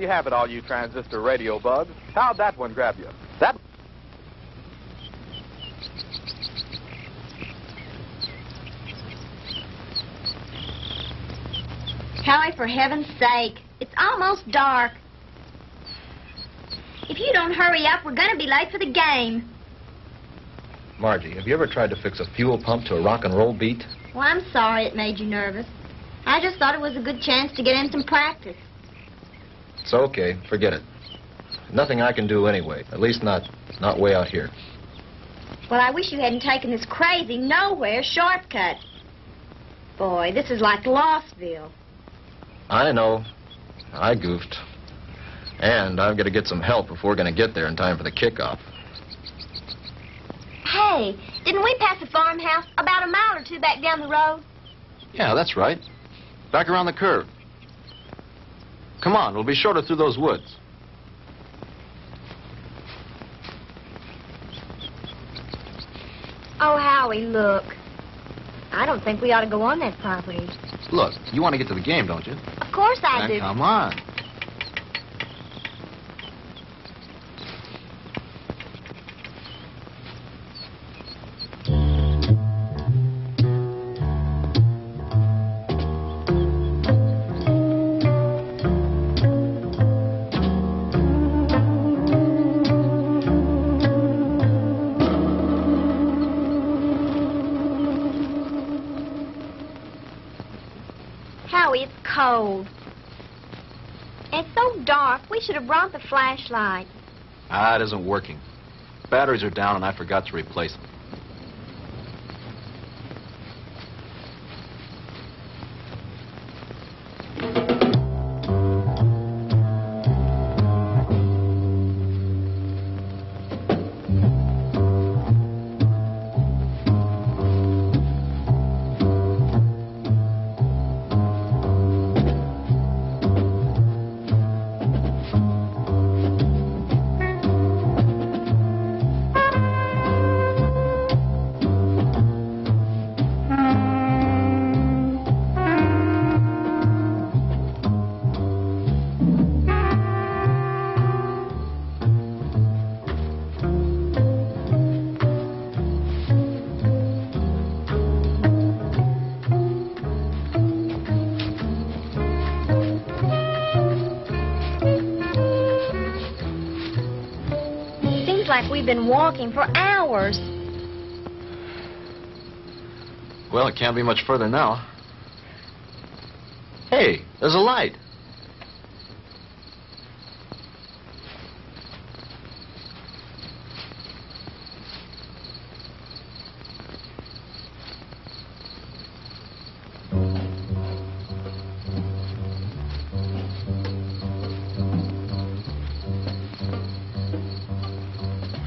you have it, all you transistor radio bugs. How'd that one grab you? That... Howie, for heaven's sake, it's almost dark. If you don't hurry up, we're going to be late for the game. Margie, have you ever tried to fix a fuel pump to a rock and roll beat? Well, I'm sorry it made you nervous. I just thought it was a good chance to get in some practice. It's okay. Forget it. Nothing I can do anyway. At least not way out here. Well, I wish you hadn't taken this crazy nowhere shortcut. Boy, this is like Lostville. I know. I goofed. And I've got to get some help if we're going to get there in time for the kickoff. Hey, didn't we pass a farmhouse about a mile or two back down the road? Yeah, that's right. Back around the curve. Come on, we'll be shorter through those woods. Oh, Howie, look. I don't think we ought to go on that property. Look, you want to get to the game, don't you? Of course I Then do. come on. Howie, it's cold. It's so dark. We should have brought the flashlight. Ah, it isn't working. Batteries are down and I forgot to replace them. Like we've been walking for hours. Well, it can't be much further now. Hey, there's a light.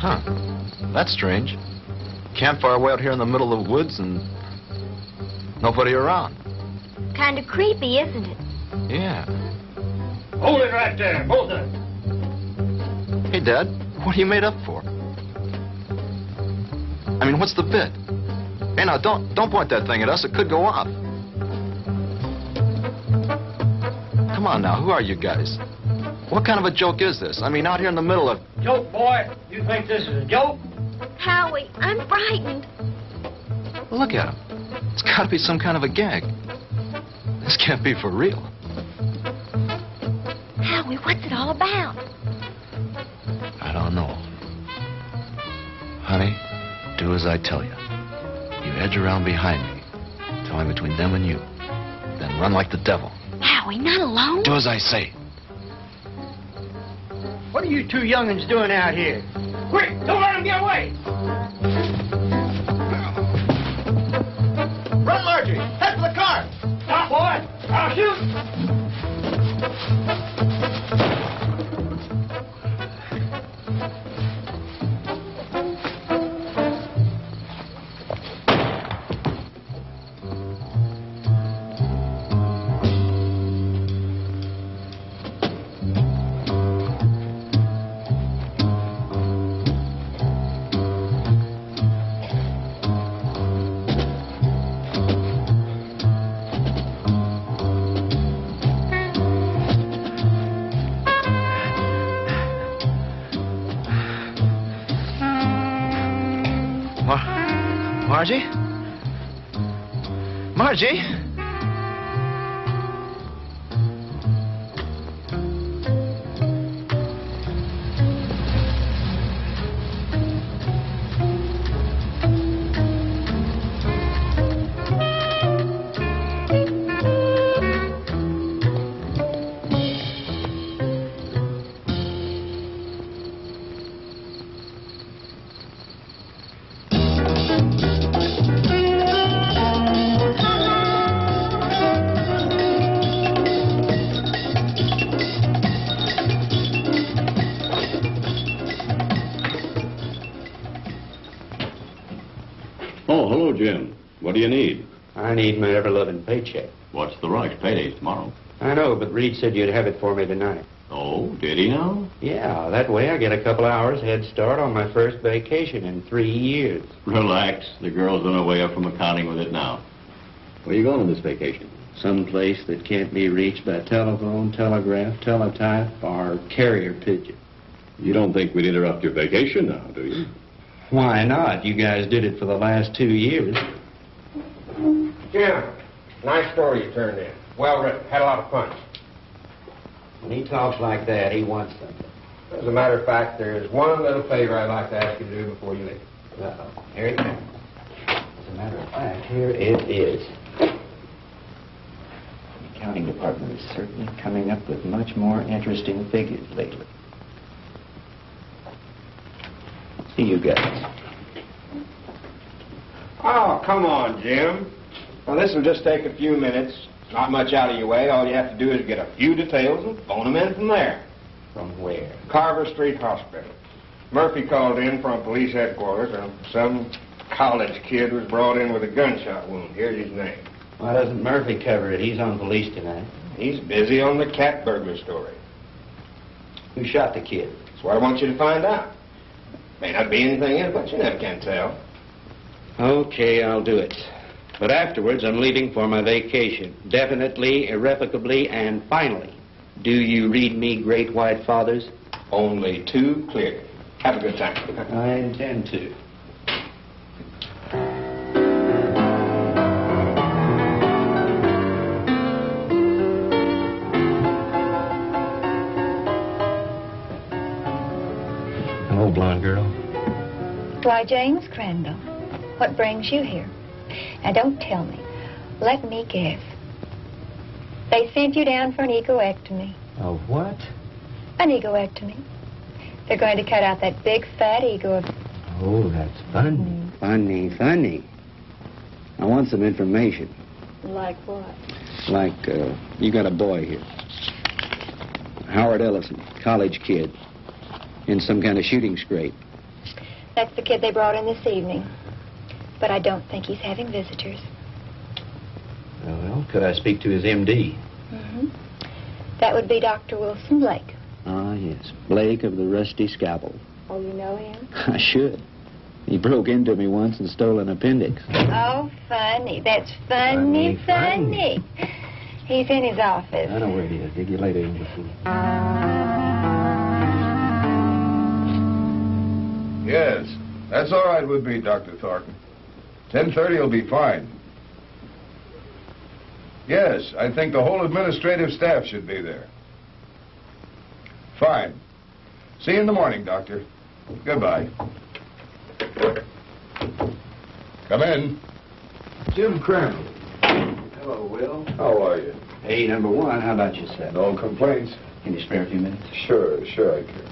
Huh. That's strange. Campfire way out here in the middle of the woods and nobody around. Kind of creepy, isn't it? Yeah. Hold it right there, both of them. Hey, Dad, what are you made up for? I mean, what's the bit? Hey, now, don't point that thing at us. It could go off. Come on now, who are you guys? What kind of a joke is this? I mean, out here in the middle of... Joke, boy. You think this is a joke? Howie, I'm frightened. Well, look at him. It's got to be some kind of a gag. This can't be for real. Howie, what's it all about? I don't know. Honey, do as I tell you. You edge around behind me. Tell me between them and you. Then run like the devil. Howie, not alone? Do as I say. What are you two young'uns doing out here? Quick, don't let them get away! Run, Margie! Head for the car! Stop, boy! I'll shoot! Margie? Margie? Oh, hello, Jim. What do you need? I need my ever-loving paycheck. What's the rush? Payday's tomorrow. I know, but Reed said you'd have it for me tonight. Oh, did he now? Yeah, that way I get a couple hours head start on my first vacation in 3 years. Relax. The girl's on her way up from accounting with it now. Where you going on this vacation? Some place that can't be reached by telephone, telegraph, teletype, or carrier pigeon. You don't think we'd interrupt your vacation now, do you? Why not? You guys did it for the last 2 years. Jim, nice story you turned in. Well written. Had a lot of fun. When he talks like that, he wants something. As a matter of fact, there's one little favor I'd like to ask you to do before you leave. Uh-oh. Here it comes. As a matter of fact, here it is. The accounting department is certainly coming up with much more interesting figures lately. See you guys. Oh, come on, Jim. Well, this will just take a few minutes. Not much out of your way. All you have to do is get a few details and phone them in from there. From where? Carver Street Hospital. Murphy called in from police headquarters. Some college kid was brought in with a gunshot wound. Here's his name. Why doesn't Murphy cover it? He's on police tonight. He's busy on the cat burglar story. Who shot the kid? That's what I want you to find out. May not be anything in it, but you never can tell. Okay, I'll do it. But afterwards, I'm leaving for my vacation. Definitely, irrevocably, and finally. Do you read me Great White Fathers? Only too clear. Have a good time. I intend to. Hello, blonde girl. Why, James Crandall, what brings you here? Now, don't tell me. Let me guess. They sent you down for an egoectomy. A what? An egoectomy. They're going to cut out that big, fat ego of... Oh, that's funny. Funny. I want some information. Like what? Like, you got a boy here. Howard Ellison, college kid, in some kind of shooting scrape. That's the kid they brought in this evening. But I don't think he's having visitors. Well, could I speak to his M.D.? Mm-hmm. That would be Dr. Wilson Blake. Ah, yes. Blake of the Rusty Scalpel. Oh, you know him? I should. He broke into me once and stole an appendix. Oh, funny. That's funny. He's in his office. I know where he is. Dig you later, you fool. Yes, that's all right with me, Dr. Thornton. 10:30 will be fine. Yes, I think the whole administrative staff should be there. Fine. See you in the morning, Doctor. Goodbye. Come in. Jim Crandall. Hello, Will. How are you? Hey, number one, how about yourself? No complaints? Can you spare a few minutes? Sure I can.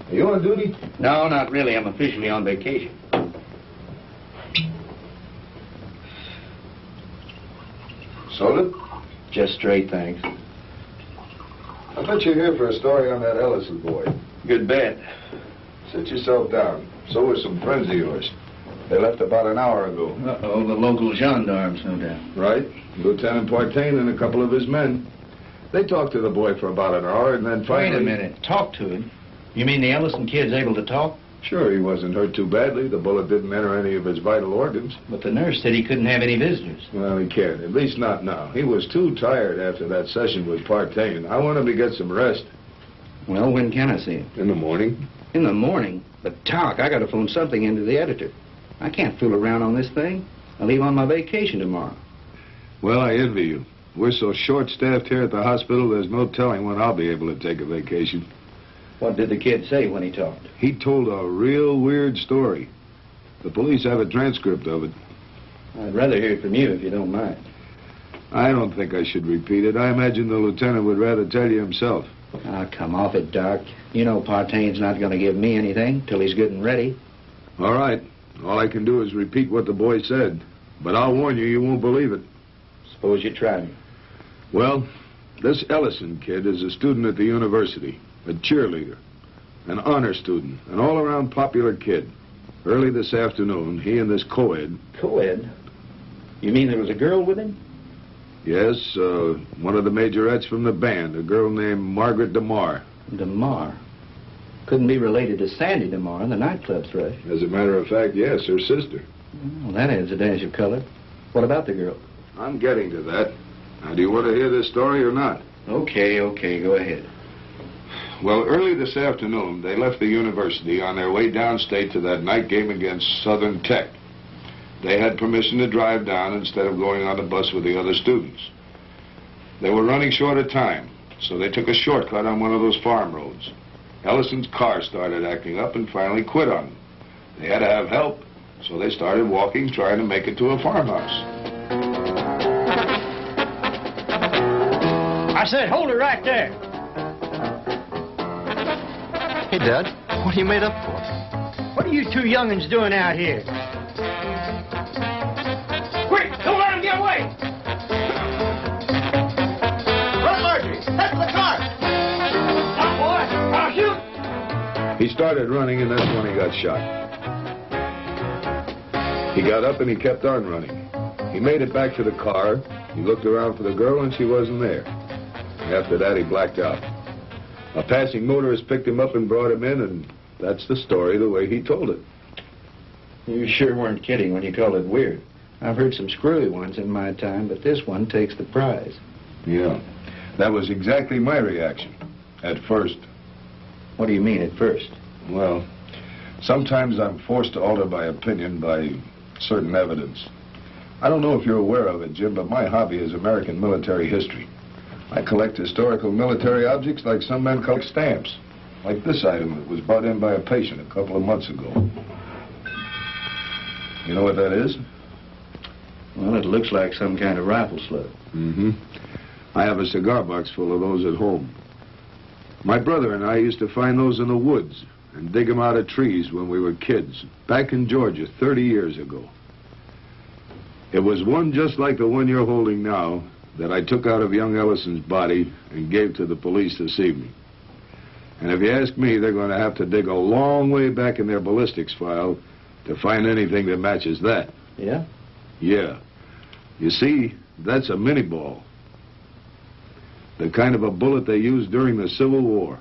Are you on duty? No, not really. I'm officially on vacation. Soda? Just straight, thanks. I bet you're here for a story on that Ellison boy. Good bet. Sit yourself down. So are some friends of yours. They left about an hour ago. Uh-oh, the local gendarmes, no doubt. Right. Lieutenant Partain and a couple of his men. They talked to the boy for about an hour and then finally... Wait a minute. Talk to him? You mean the Ellison kid's able to talk? Sure, he wasn't hurt too badly. The bullet didn't enter any of his vital organs. But the nurse said he couldn't have any visitors. Well, he can't. At least not now. He was too tired after that session with Partain. I want him to get some rest. Well, when can I see him? In the morning. In the morning? But, Doc, I got to phone something into the editor. I can't fool around on this thing. I leave on my vacation tomorrow. Well, I envy you. We're so short-staffed here at the hospital, there's no telling when I'll be able to take a vacation. What did the kid say when he talked? He told a real weird story. The police have a transcript of it. I'd rather hear it from you if you don't mind. I don't think I should repeat it. I imagine the lieutenant would rather tell you himself. Ah, come off it, Doc. You know Partaine's not going to give me anything till he's good and ready. All right. All I can do is repeat what the boy said. But I'll warn you, you won't believe it. Suppose you try me. Well, this Ellison kid is a student at the university, a cheerleader, an honor student, an all-around popular kid. Early this afternoon, he and this co-ed... Co-ed? You mean there was a girl with him? Yes, one of the majorettes from the band, a girl named Margaret DeMar. DeMar? Couldn't be related to Sandy DeMar, the nightclub thrush. As a matter of fact, yes, her sister. Well, that adds a dash of color. What about the girl? I'm getting to that. Now, do you want to hear this story or not? Okay, go ahead. Well, early this afternoon, they left the university on their way downstate to that night game against Southern Tech. They had permission to drive down instead of going on the bus with the other students. They were running short of time, so they took a shortcut on one of those farm roads. Ellison's car started acting up and finally quit on them. They had to have help, so they started walking, trying to make it to a farmhouse. I said, hold it right there. Hey, Dad, what are you made up for? What are you two young'uns doing out here? Quick, don't let him get away! Run, Marjorie! Head for the car! Stop, boy! I'll shoot! He started running, and that's when he got shot. He got up and he kept on running. He made it back to the car. He looked around for the girl, and she wasn't there. After that, he blacked out. A passing motorist picked him up and brought him in, and that's the story the way he told it. You sure weren't kidding when you called it weird. I've heard some screwy ones in my time, but this one takes the prize. Yeah, that was exactly my reaction, at first. What do you mean, at first? Well, sometimes I'm forced to alter my opinion by certain evidence. I don't know if you're aware of it, Jim, but my hobby is American military history. I collect historical military objects like some men collect stamps. Like this item that was brought in by a patient a couple of months ago. You know what that is? Well, it looks like some kind of rifle slug. Mm-hmm. I have a cigar box full of those at home. My brother and I used to find those in the woods and dig them out of trees when we were kids, back in Georgia 30 years ago. It was one just like the one you're holding now that I took out of young Ellison's body and gave to the police this evening. And if you ask me, they're going to have to dig a long way back in their ballistics file to find anything that matches that. Yeah? Yeah. You see, that's a mini ball. The kind of a bullet they used during the Civil War.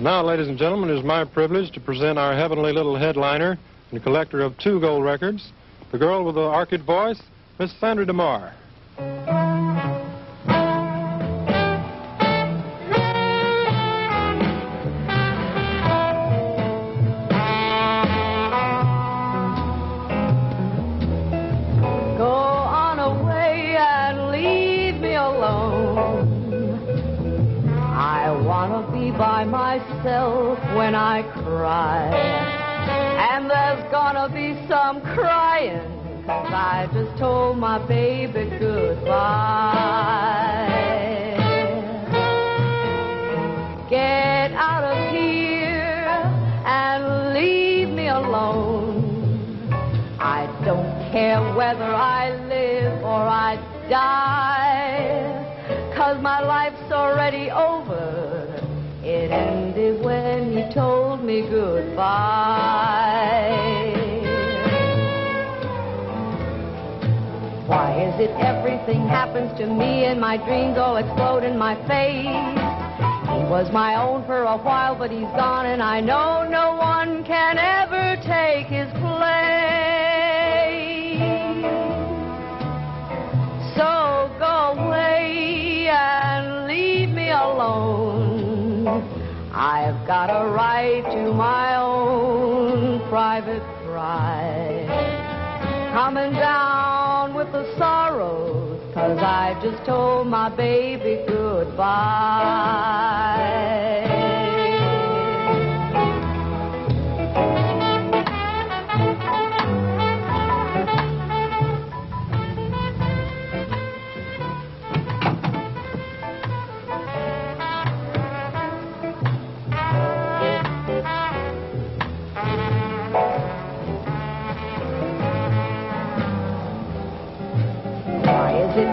Now, ladies and gentlemen, it is my privilege to present our heavenly little headliner and collector of 2 gold records, the girl with the orchid voice, Miss Sandra DeMar. By myself when I cry, and there's gonna be some crying, 'cause I just told my baby goodbye. Get out of here and leave me alone. I don't care whether I live or I die, 'cause my life's already over. It ended when you told me goodbye. Why is it everything happens to me and my dreams all explode in my face? He was my own for a while, but he's gone, and I know no one can ever take his place. So go away and leave me alone. I've got a right to my own private cry. Coming down with the sorrows, 'cause I just told my baby goodbye.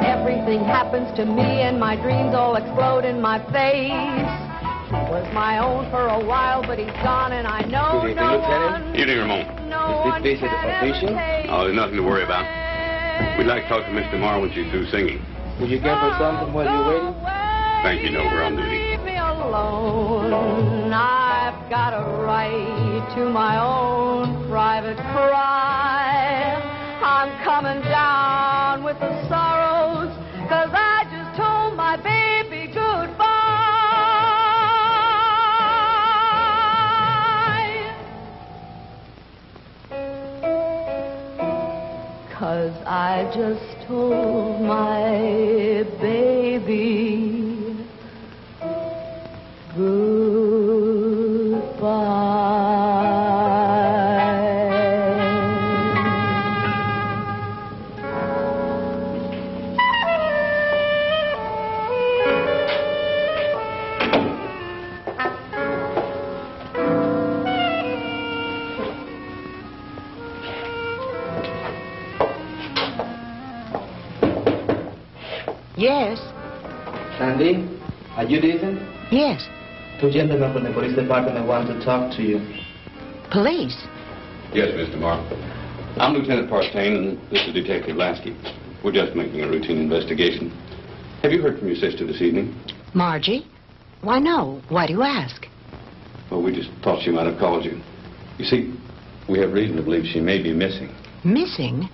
Everything happens to me and my dreams all explode in my face. He was my own for a while, but he's gone, and I know Good evening, no Lieutenant. one. Evening, Ramon. Is this visit official? Oh, there's nothing to worry about. We'd like to talk to Miss DeMar when she's through singing. Will you give her something while you're waiting? Thank you, no, we're on duty. Leave me alone. I've got a right to my own private cry. I'm coming down with the sorrows, 'cause I just told my baby goodbye. 'Cause I just told my baby Yes. Sandy, are you decent? Yes. 2 gentlemen from the police department want to talk to you. Police? Yes, Miss DeMar. I'm Lieutenant Partain, and this is Detective Lasky. We're just making a routine investigation. Have you heard from your sister this evening? Margie? Why, no. Why do you ask? Well, we just thought she might have called you. You see, we have reason to believe she may be missing. Missing?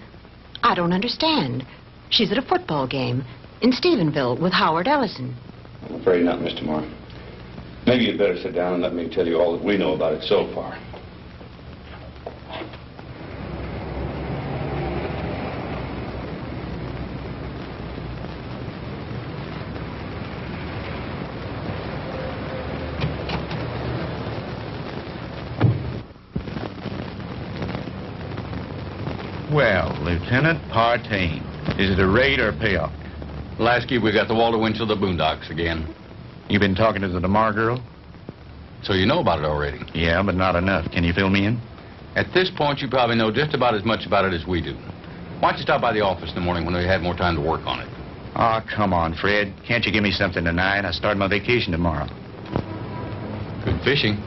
I don't understand. She's at a football game in Stephenville with Howard Ellison. I'm afraid not, Miss DeMar. Maybe you'd better sit down and let me tell you all that we know about it so far. Well, Lieutenant Partain, is it a raid or a payoff? Lasky, we got the Walter Winchell of the Boondocks again. You been talking to the DeMar girl? So you know about it already? Yeah, but not enough. Can you fill me in? At this point, you probably know just about as much about it as we do. Why don't you stop by the office in the morning when we have more time to work on it? Oh, come on, Fred. Can't you give me something tonight? I start my vacation tomorrow. Good fishing.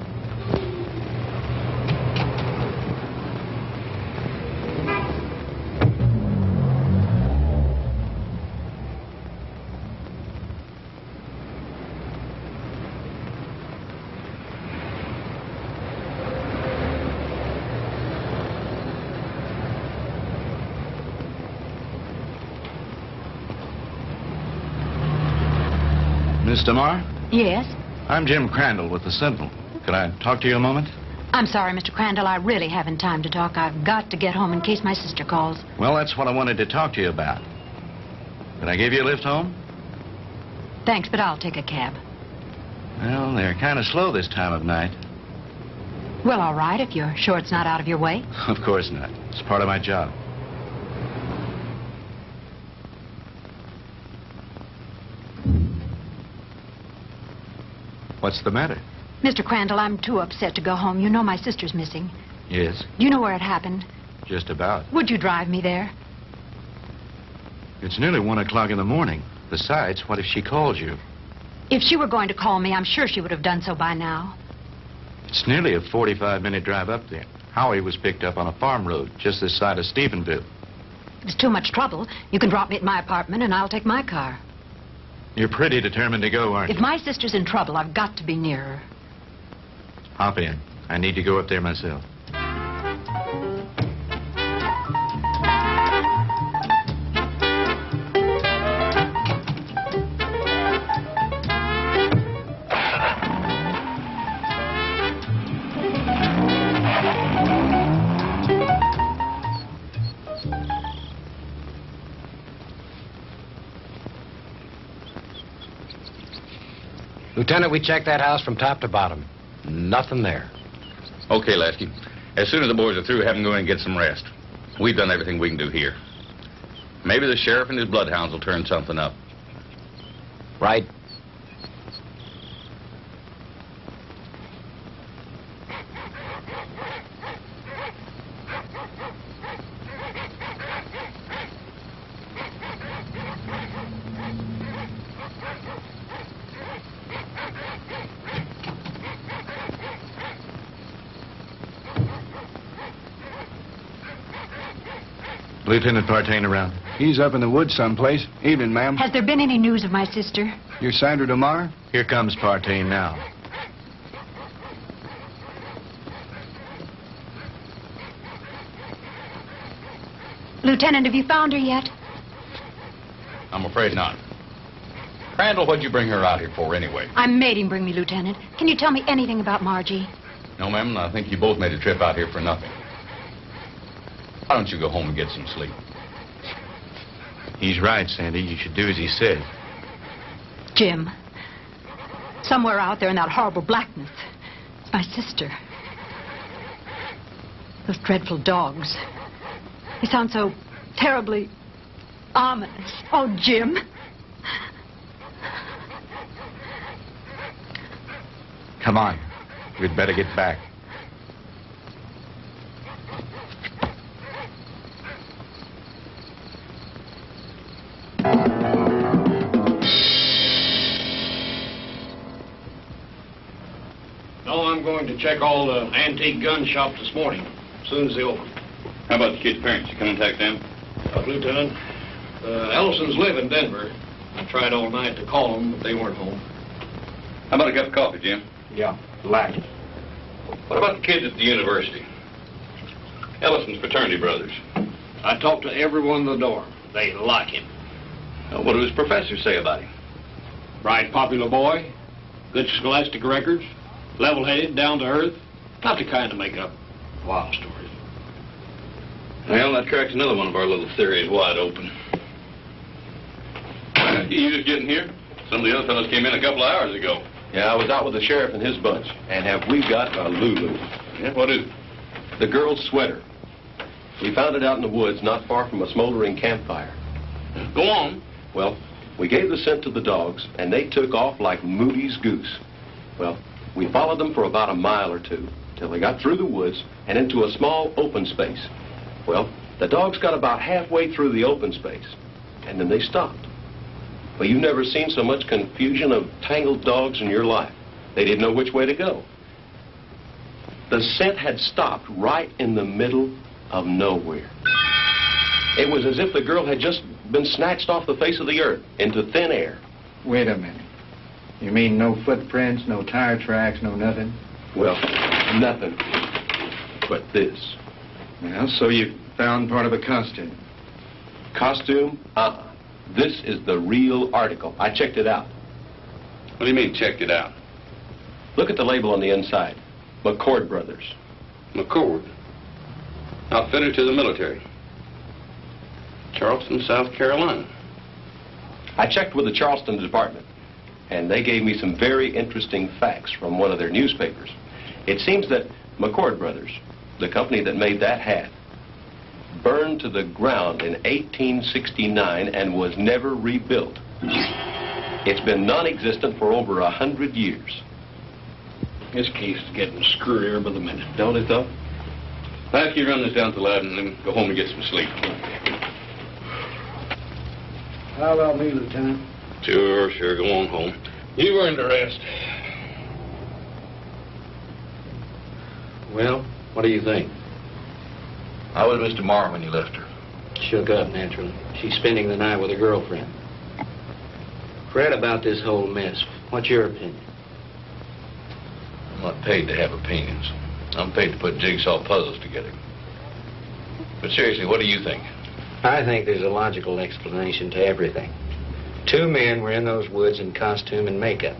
Miss DeMar? Yes? I'm Jim Crandall with the Sentinel. Could I talk to you a moment? I'm sorry, Mr. Crandall. I really haven't time to talk. I've got to get home in case my sister calls. Well, that's what I wanted to talk to you about. Could I give you a lift home? Thanks, but I'll take a cab. Well, they're kind of slow this time of night. Well, all right, if you're sure it's not out of your way. Of course not. It's part of my job. What's the matter? Mr. Crandall, I'm too upset to go home. You know my sister's missing. Yes, Do you know where it happened? just about. Would you drive me there? It's nearly 1 o'clock in the morning. Besides, what if she calls you? If she were going to call me, I'm sure she would have done so by now. It's nearly a 45-minute drive up there. Howie was picked up on a farm road just this side of Stephenville. If it's too much trouble, you can drop me at my apartment and I'll take my car. You're pretty determined to go, aren't If you? my sister's in trouble, I've got to be near her. Hop in. I need to go up there myself. Lieutenant, we checked that house from top to bottom. Nothing there. Okay, Lasky. As soon as the boys are through, have them go in and get some rest. We've done everything we can do here. Maybe the sheriff and his bloodhounds will turn something up. Right. Lieutenant Partain around? He's up in the woods someplace. Evening, ma'am. Has there been any news of my sister? You're Sandra DeMar? Here comes Partain now. Lieutenant, have you found her yet? I'm afraid not. Crandall, what'd you bring her out here for anyway? I made him bring me, Lieutenant. Can you tell me anything about Margie? No, ma'am, I think you both made a trip out here for nothing. Why don't you go home and get some sleep? He's right, Sandy. You should do as he said. Jim, somewhere out there in that horrible blackness, it's my sister. Those dreadful dogs. They sound so terribly ominous. Oh, Jim. Come on. We'd better get back. No, I'm going to check all the antique gun shops this morning, as soon as they open. How about the kid's parents? You come contact them? Lieutenant, Ellisons live in Denver. I tried all night to call them, but they weren't home. How about a cup of coffee, Jim? Yeah, black. What about the kids at the university? Ellison's fraternity brothers. I talked to everyone in the dorm. They like him. What do his professors say about him? Bright, popular boy, good scholastic records, level-headed, down to earth. Not the kind to make up wild stories. Well, that cracks another one of our little theories wide open. You just getting here? Some of the other fellows came in a couple of hours ago. Yeah, I was out with the sheriff and his bunch. And have we got a Lulu? Yeah, what is it? The girl's sweater. We found it out in the woods not far from a smoldering campfire. Go on. Well, we gave the scent to the dogs, and they took off like Moody's goose. Well, we followed them for about a mile or two, till they got through the woods and into a small open space. Well, the dogs got about halfway through the open space, and then they stopped. Well, you've never seen so much confusion of tangled dogs in your life. They didn't know which way to go. The scent had stopped right in the middle of nowhere. It was as if the girl had just been snatched off the face of the earth into thin air. Wait a minute. You mean no footprints, no tire tracks, no nothing? Well, nothing but this. Well, so you found part of a costume. Costume? This is the real article. I checked it out. What do you mean, checked it out? Look at the label on the inside. McCord Brothers. McCord? Outfitter to the military. Charleston, South Carolina. I checked with the Charleston department, and they gave me some very interesting facts from one of their newspapers. It seems that McCord Brothers, the company that made that hat, burned to the ground in 1869 and was never rebuilt. It's been non-existent for over 100 years. This case is getting screwier by the minute, don't it, though? I'll have you run this down to the lab and then go home and get some sleep. How about me, Lieutenant? Sure, go on home. You've earned a rest. Well, what do you think? How was Mr. Marr when you left her? Shook up, naturally. She's spending the night with her girlfriend. Fred, about this whole mess, what's your opinion? I'm not paid to have opinions. I'm paid to put jigsaw puzzles together. But seriously, what do you think? I think there's a logical explanation to everything. Two men were in those woods in costume and makeup.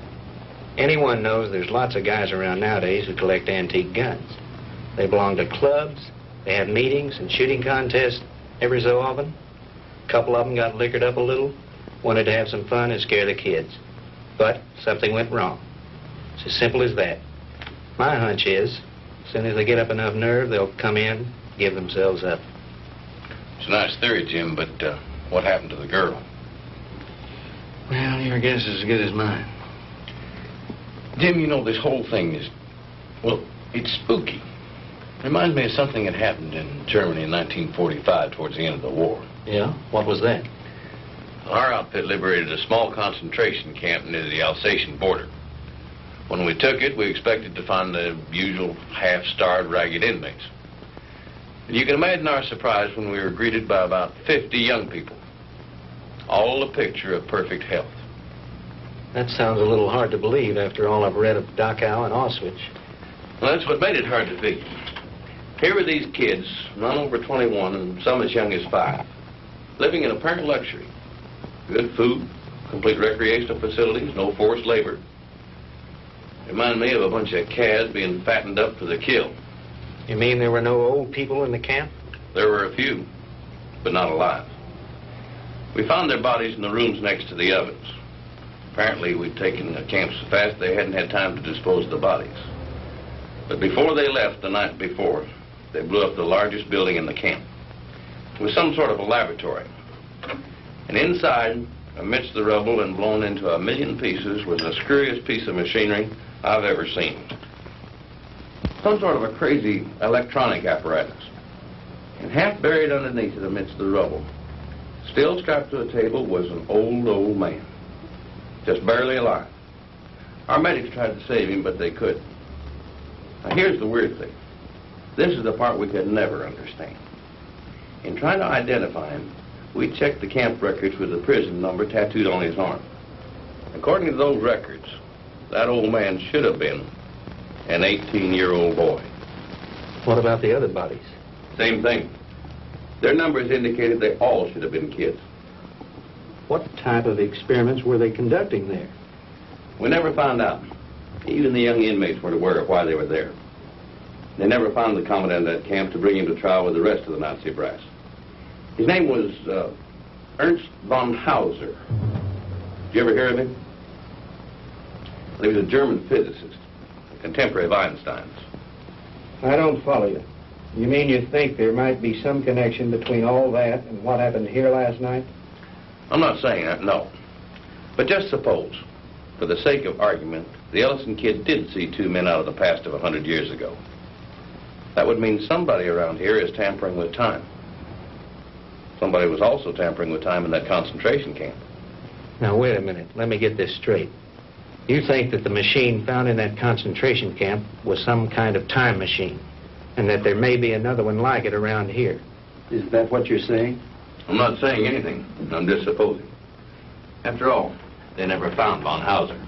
Anyone knows there's lots of guys around nowadays who collect antique guns. They belong to clubs, they have meetings and shooting contests every so often. A couple of them got liquored up a little, wanted to have some fun and scare the kids. But something went wrong. It's as simple as that. My hunch is, as soon as they get up enough nerve, they'll come in, give themselves up. It's a nice theory, Jim, but what happened to the girl? Well, your guess is as good as mine. Jim, you know, this whole thing is, well, it's spooky. Reminds me of something that happened in Germany in 1945 towards the end of the war. Yeah? What was that? Our outfit liberated a small concentration camp near the Alsatian border. When we took it, we expected to find the usual half-starved, ragged inmates. And you can imagine our surprise when we were greeted by about 50 young people, all a picture of perfect health. That sounds a little hard to believe after all I've read of Dachau and Auschwitz. Well, that's what made it hard to figure. Here were these kids, none over 21 and some as young as 5, living in apparent luxury. Good food, complete recreational facilities, no forced labor. Reminded me of a bunch of calves being fattened up for the kill. You mean there were no old people in the camp? There were a few, but not alive. We found their bodies in the rooms next to the ovens. Apparently, we'd taken the camp so fast they hadn't had time to dispose of the bodies. But before they left the night before, they blew up the largest building in the camp. It was some sort of a laboratory. And inside, amidst the rubble and blown into a million pieces, was the screwiest piece of machinery I've ever seen. Some sort of a crazy electronic apparatus. And half buried underneath it amidst the rubble, still strapped to a table, was an old man. Just barely alive. Our medics tried to save him, but they couldn't. Now, here's the weird thing. This is the part we could never understand. In trying to identify him, we checked the camp records with the prison number tattooed on his arm. According to those records, that old man should have been an 18-year-old boy. What about the other bodies? Same thing. Their numbers indicated they all should have been kids. What type of experiments were they conducting there? We never found out. Even the young inmates weren't aware of why they were there. They never found the commandant of that camp to bring him to trial with the rest of the Nazi brass. His name was Ernst von Hauser. Did you ever hear of him? He was a German physicist, a contemporary of Einstein's. I don't follow you. You mean you think there might be some connection between all that and what happened here last night? I'm not saying that, no. But just suppose, for the sake of argument, the Ellison kid did see two men out of the past of 100 years ago. That would mean somebody around here is tampering with time. Somebody was also tampering with time in that concentration camp. Now, wait a minute. Let me get this straight. You think that the machine found in that concentration camp was some kind of time machine, and that there may be another one like it around here. Is that what you're saying? I'm not saying anything. I'm just supposing. After all, they never found von Hauser.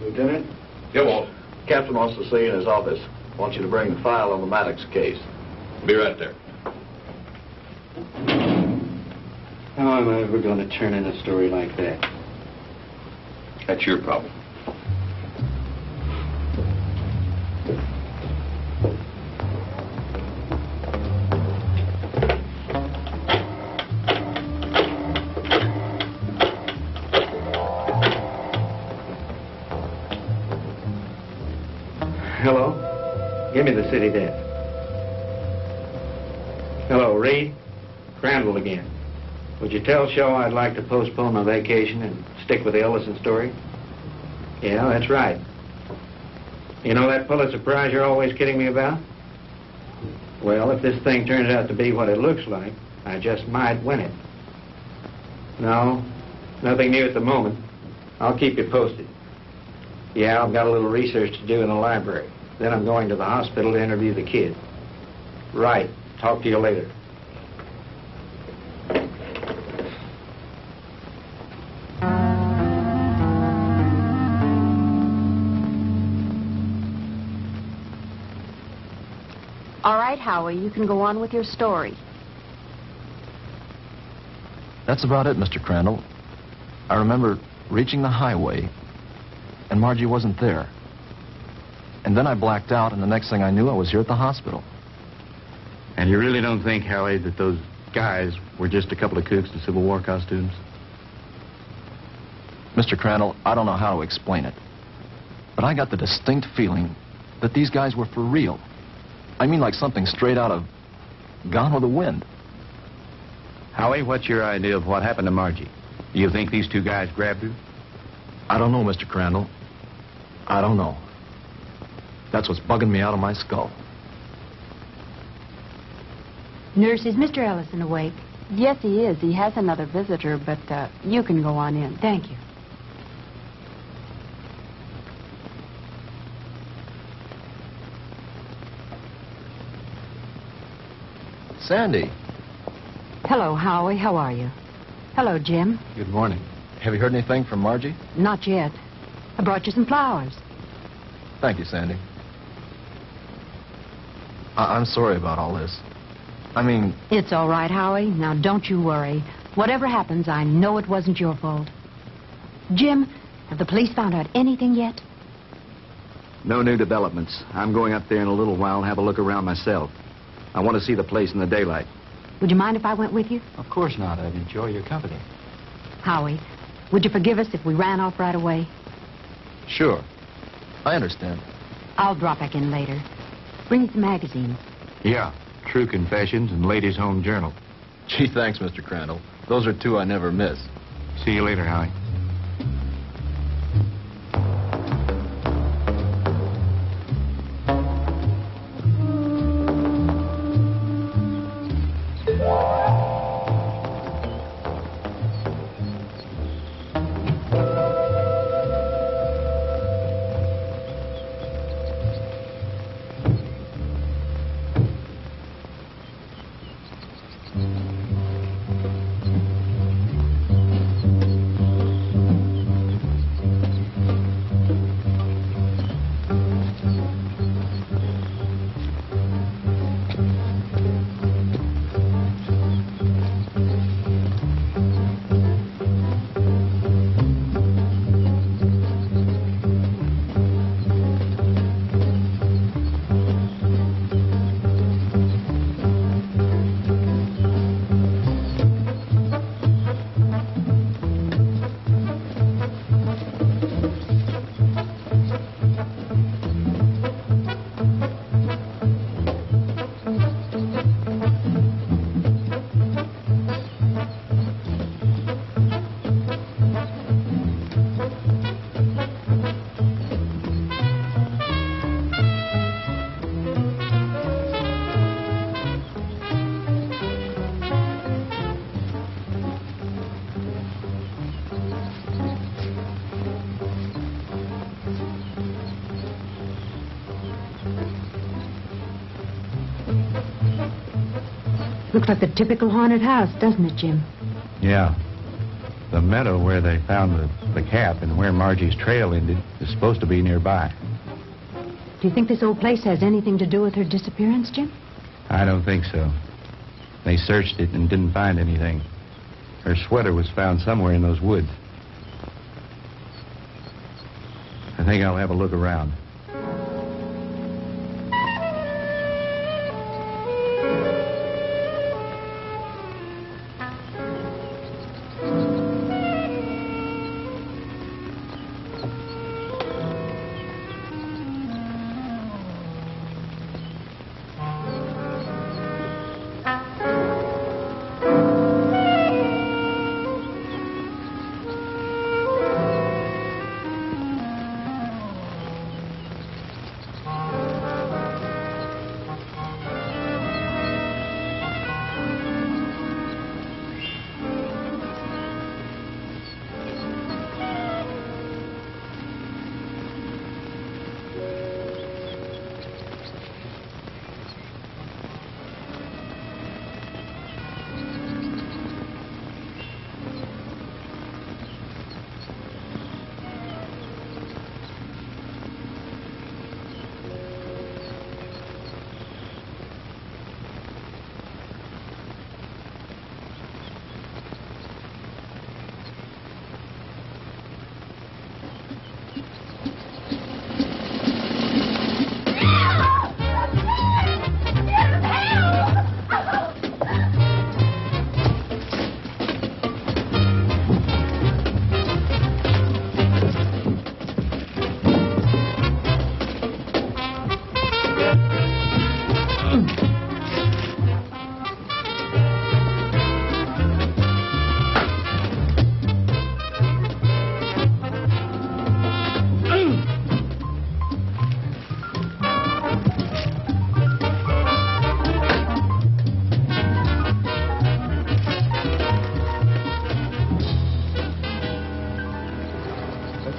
Lieutenant? Yeah, Walt. Captain wants to see you in his office. Wants you to bring the file on the Maddox case. Be right there. How am I ever going to turn in a story like that? That's your problem. Hello? Give me the city desk. Hello, Reed? Crandall again. Would you tell Shaw I'd like to postpone my vacation and stick with the Ellison story? Yeah, that's right. You know that Pulitzer Prize you're always kidding me about? Well, if this thing turns out to be what it looks like, I just might win it. No, nothing new at the moment. I'll keep you posted. Yeah, I've got a little research to do in the library. Then I'm going to the hospital to interview the kid. Right. Talk to you later. All right, Howie, you can go on with your story. That's about it, Mr. Crandall. I remember reaching the highway, and Margie wasn't there. And then I blacked out, and the next thing I knew, I was here at the hospital. And you really don't think, Howie, that those guys were just a couple of kooks in Civil War costumes? Mr. Crandall, I don't know how to explain it, but I got the distinct feeling that these guys were for real. I mean, like something straight out of Gone with the Wind. Howie, what's your idea of what happened to Margie? Do you think these two guys grabbed her? I don't know, Mr. Crandall. I don't know. That's what's bugging me out of my skull. Nurse, is Mr. Ellison awake? Yes, he is. He has another visitor, but you can go on in. Thank you. Sandy. Hello, Howie. How are you? Hello, Jim. Good morning. Have you heard anything from Margie? Not yet. I brought you some flowers. Thank you, Sandy. I'm sorry about all this. I mean... It's all right, Howie. Now, don't you worry. Whatever happens, I know it wasn't your fault. Jim, have the police found out anything yet? No new developments. I'm going up there in a little while and have a look around myself. I want to see the place in the daylight. Would you mind if I went with you? Of course not. I'd enjoy your company. Howie, would you forgive us if we ran off right away? Sure. I understand. I'll drop back in later. Bring me some magazines. Yeah. True Confessions and Ladies' Home Journal. Gee, thanks, Mr. Crandall. Those are two I never miss. See you later, Howie. Looks like the typical haunted house, doesn't it, Jim? Yeah. The meadow where they found the cap and where Margie's trail ended is supposed to be nearby. Do you think this old place has anything to do with her disappearance, Jim? I don't think so. They searched it and didn't find anything. Her sweater was found somewhere in those woods. I think I'll have a look around.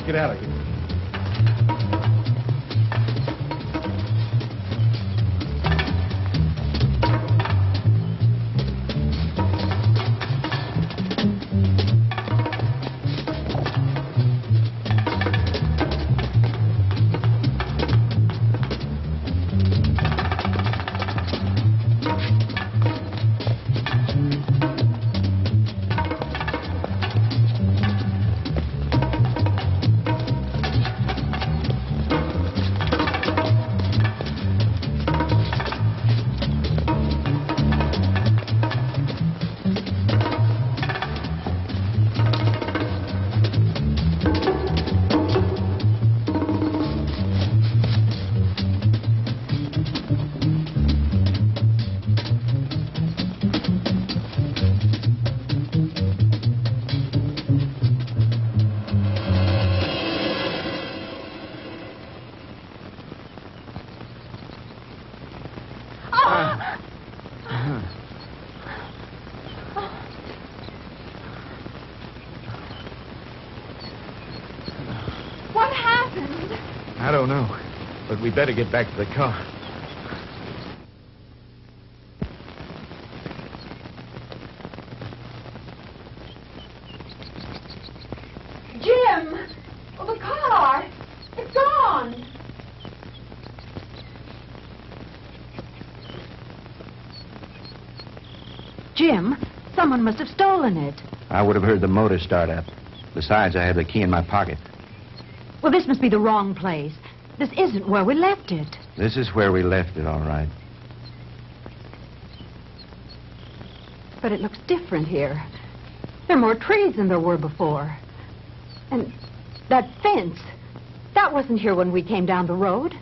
Get out of here. I don't know, but we better get back to the car. Jim! Oh, the car! It's gone! Jim, someone must have stolen it. I would have heard the motor start up. Besides, I have the key in my pocket. Well, this must be the wrong place. This isn't where we left it. This is where we left it, all right. But it looks different here. There are more trees than there were before. And that fence, that wasn't here when we came down the road.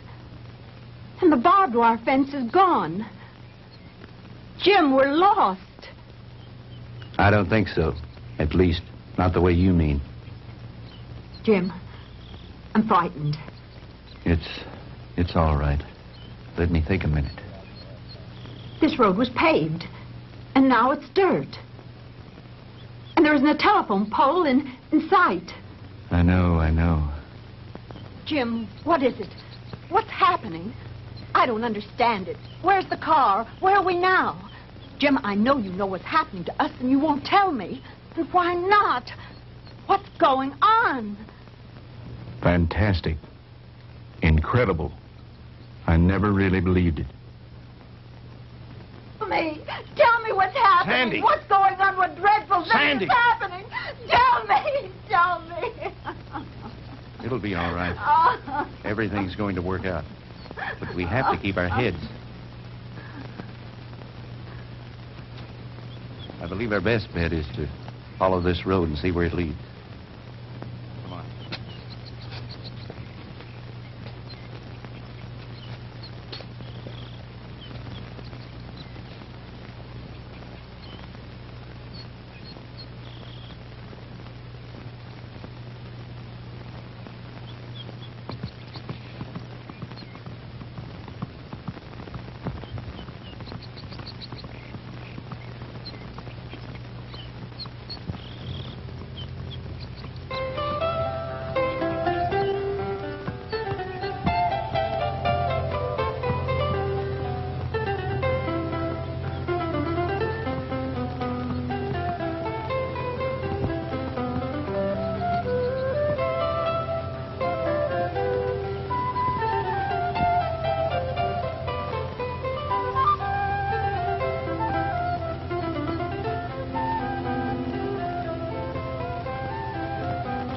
And the barbed wire fence is gone. Jim, we're lost. I don't think so. At least, not the way you mean. Jim, I'm frightened. It's all right. Let me think a minute. This road was paved, and now it's dirt. And there isn't a telephone pole in sight. I know. Jim, what is it? What's happening? I don't understand it. Where's the car? Where are we now? Jim, I know you know what's happening to us, and you won't tell me. And why not? What's going on? Fantastic. Incredible. I never really believed it. Tell me what's happening. Sandy. What's going on? What dreadful thing Sandy. is happening? Tell me. It'll be all right. Everything's going to work out. But we have to keep our heads. I believe our best bet is to follow this road and see where it leads. Come on.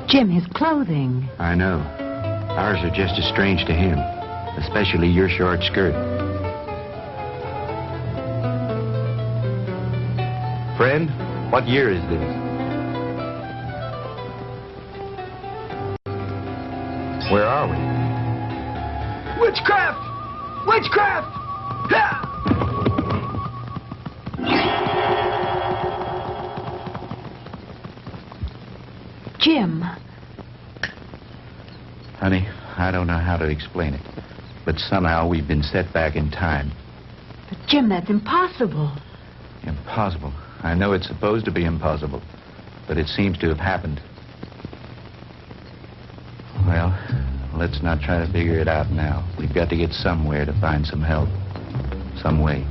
Jim, his clothing. I know. Ours are just as strange to him, especially your short skirt. Friend, what year is this? Where are we? Witchcraft! Witchcraft! Ha! Jim. Honey, I don't know how to explain it, but somehow we've been set back in time. But Jim, that's impossible. Impossible. I know it's supposed to be impossible, but it seems to have happened. Well, let's not try to figure it out now. We've got to get somewhere to find some help. Some way.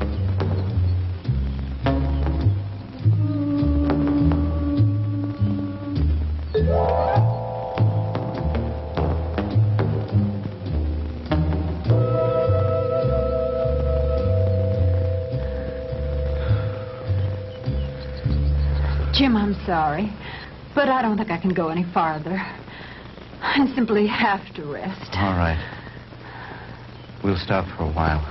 Jim, I'm sorry, but I don't think I can go any farther. I simply have to rest. All right. We'll stop for a while.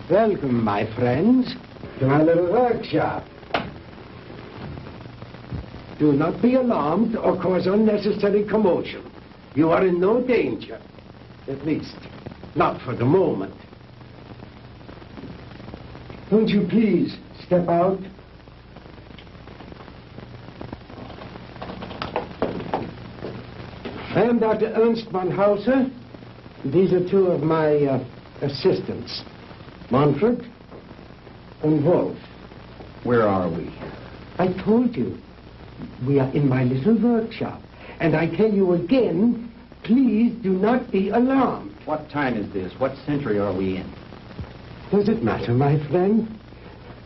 Welcome, my friends, to my little workshop. Do not be alarmed or cause unnecessary commotion. You are in no danger. At least, not for the moment. Won't you please step out? I am Dr. Ernst von Hauser. These are two of my assistants, Manfred and Wolf. Where are we? I told you. We are in my little workshop. And I tell you again, please do not be alarmed. What time is this? What century are we in? Does it matter, my friend?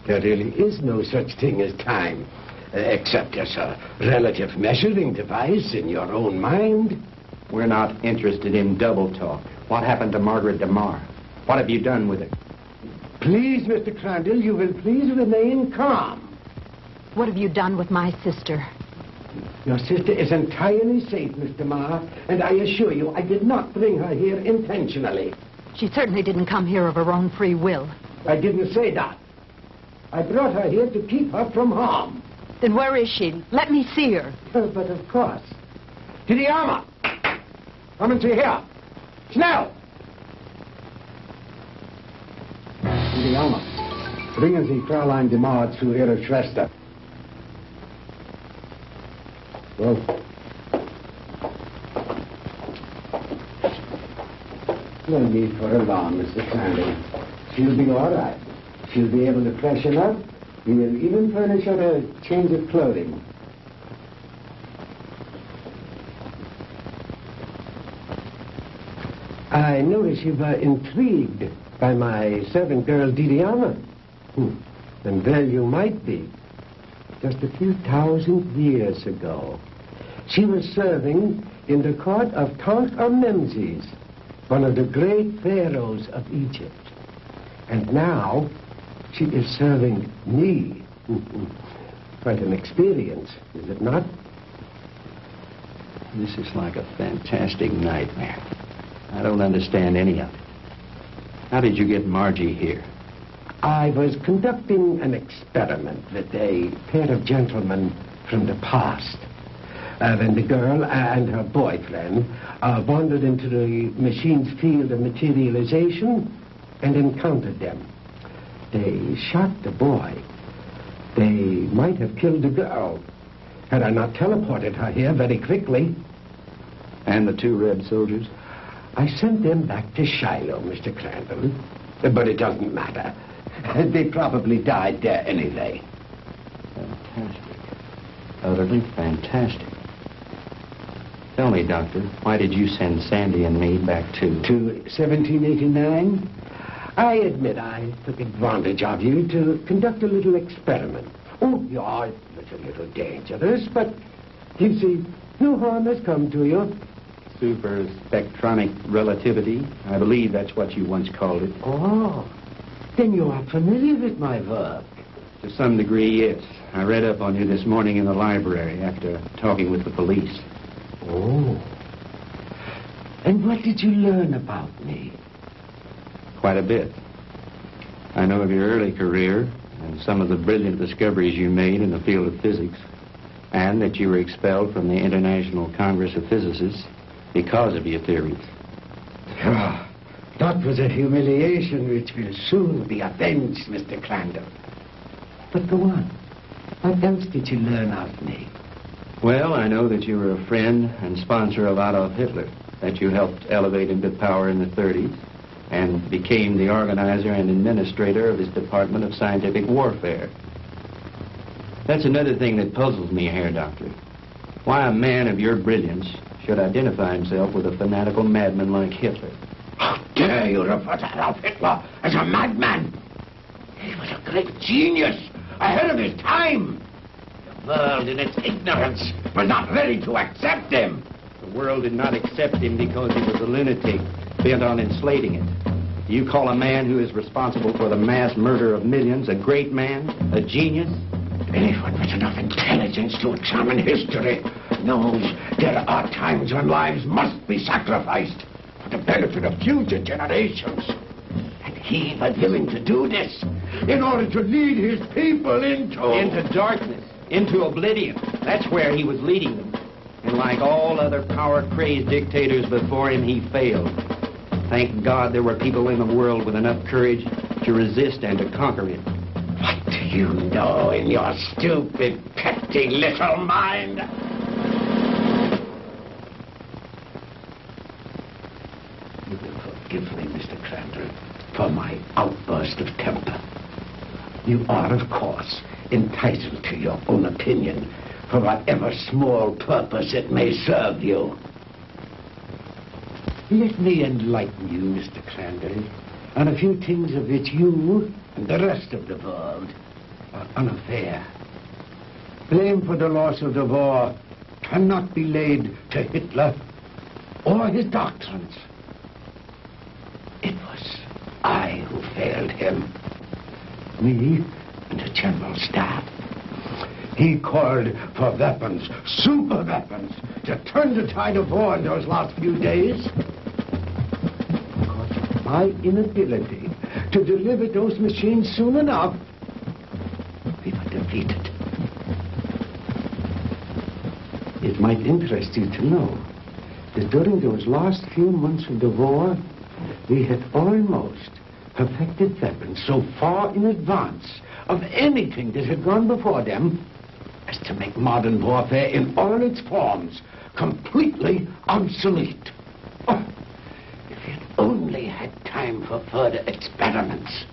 There really is no such thing as time, except as a relative measuring device in your own mind. We're not interested in double talk. What happened to Margaret DeMar? What have you done with her? Please, Mr. Crandall, you will please remain calm. What have you done with my sister? Your sister is entirely safe, Mr. Marr, and I assure you I did not bring her here intentionally. She certainly didn't come here of her own free will. I didn't say that. I brought her here to keep her from harm. Then where is she? Let me see her. But of course. To the armor! Come and see here. Schnell! To the armor. Bringen Sie Fräulein DeMar zu ihrer Schwester. Well, no need for alarm, Mr. Crandall. She'll be all right. She'll be able to freshen up. We will even furnish her a change of clothing. I notice you were intrigued by my servant girl, Didiana. And there you might be. Just a few thousand years ago, She was serving in the court of Tutankhamun, one of the great pharaohs of Egypt. And now she is serving me. Quite an experience, is it not? This is like a fantastic nightmare. I don't understand any of it. How did you get Margie here? I was conducting an experiment with a pair of gentlemen from the past. When the girl and her boyfriend wandered into the machine's field of materialization and encountered them. They shot the boy. They might have killed the girl had I not teleported her here very quickly. And the two red soldiers? I sent them back to Shiloh, Mr. Crandall. But it doesn't matter. They probably died there anyway. Fantastic. Utterly fantastic. Tell me, Doctor, why did you send Sandy and me back to 1789? I admit I took advantage of you to conduct a little experiment. Oh, yeah, it was a little dangerous, but you see, no harm has come to you. Super spectronic relativity? I believe that's what you once called it. Oh, then you are familiar with my work. To some degree, yes. I read up on you this morning in the library after talking with the police. Oh. And what did you learn about me? Quite a bit. I know of your early career and some of the brilliant discoveries you made in the field of physics, and that you were expelled from the International Congress of Physicists because of your theories. Ah, that was a humiliation which will soon be avenged, Mr. Crandall. But go on. What else did you learn of me? Well, I know that you were a friend and sponsor of Adolf Hitler, that you helped elevate him to power in the 30s, and became the organizer and administrator of his Department of Scientific Warfare. That's another thing that puzzles me here, Doctor. Why a man of your brilliance should identify himself with a fanatical madman like Hitler. How dare you refer to Adolf Hitler as a madman? He was a great genius, ahead of his time. The world in its ignorance was not ready to accept him. The world did not accept him because he was a lunatic, bent on enslaving it. Do you call a man who is responsible for the mass murder of millions a great man, a genius? Anyone with enough intelligence to examine history knows there are times when lives must be sacrificed for the benefit of future generations. And he was willing to do this in order to lead his people into darkness, into oblivion. That's where he was leading them. And like all other power-crazed dictators before him, he failed. Thank God there were people in the world with enough courage to resist and to conquer him. What do you know in your stupid, petty little mind? You will forgive me, Mr. Crandall, for my outburst of temper. You are, of course, entitled to your own opinion, for whatever small purpose it may serve you. Let me enlighten you, Mr. Crandall, on a few things of which you and the rest of the world are unaware. Blame for the loss of the war cannot be laid to Hitler or his doctrines. It was I who failed him. Me and the General Staff. He called for weapons, super weapons, to turn the tide of war in those last few days. Because of my inability to deliver those machines soon enough, we were defeated. It might interest you to know that during those last few months of the war, we had almost perfected weapons so far in advance of anything that had gone before them as to make modern warfare in all its forms completely obsolete. Oh, if we had only had time for further experiments.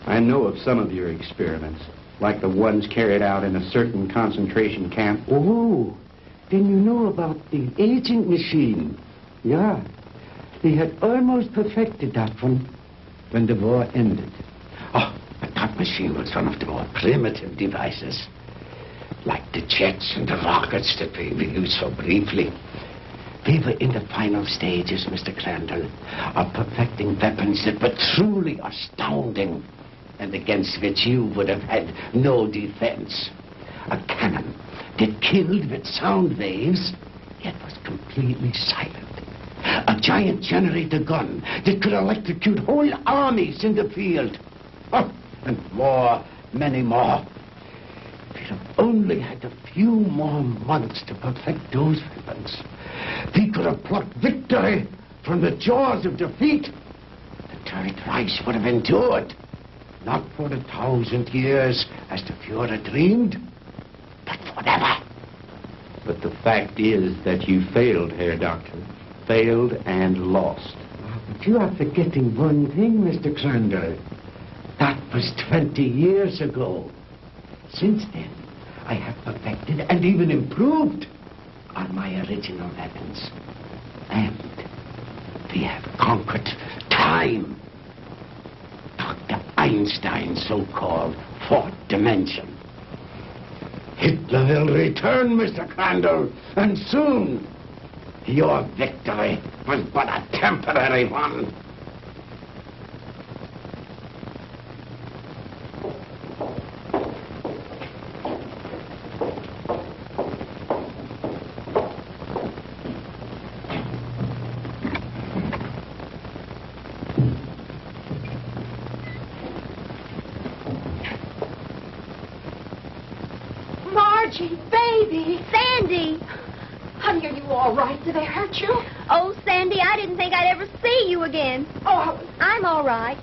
I know of some of your experiments, like the ones carried out in a certain concentration camp. Oh, then you know about the aging machine. Yeah, we had almost perfected that one when the war ended. Oh, but that machine was one of the more primitive devices. like the jets and the rockets that we used so briefly. We were in the final stages, Mr. Crandall, of perfecting weapons that were truly astounding and against which you would have had no defense. A cannon that killed with sound waves, yet was completely silent. A giant generator gun that could electrocute whole armies in the field. Oh, and more, many more. If we'd have only had a few more months to perfect those weapons, we could have plucked victory from the jaws of defeat. The Third Reich would have endured, not for 1,000 years as the Fuhrer dreamed, but forever. But the fact is that you failed, Herr Doctor. Failed and lost. But you are forgetting one thing, Mr. Crandall. That was 20 years ago. Since then, I have perfected and even improved on my original weapons. And we have conquered time. Dr. Einstein's so-called fourth dimension. Hitler will return, Mr. Crandall, and soon. Your victory was but a temporary one. Margie, baby, Sandy. Honey, are you all right? Did they hurt you? Oh, Sandy, I didn't think I'd ever see you again. Oh, I'm all right.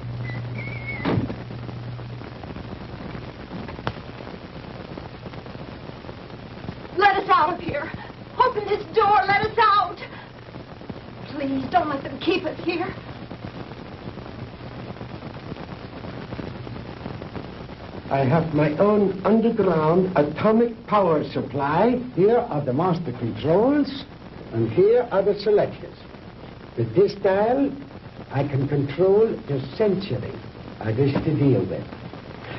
Let us out of here. Open this door. Let us out. Please, don't let them keep us here. I have my own underground atomic power supply. Here are the master controls, and here are the selectors. With this dial, I can control the century I wish to deal with.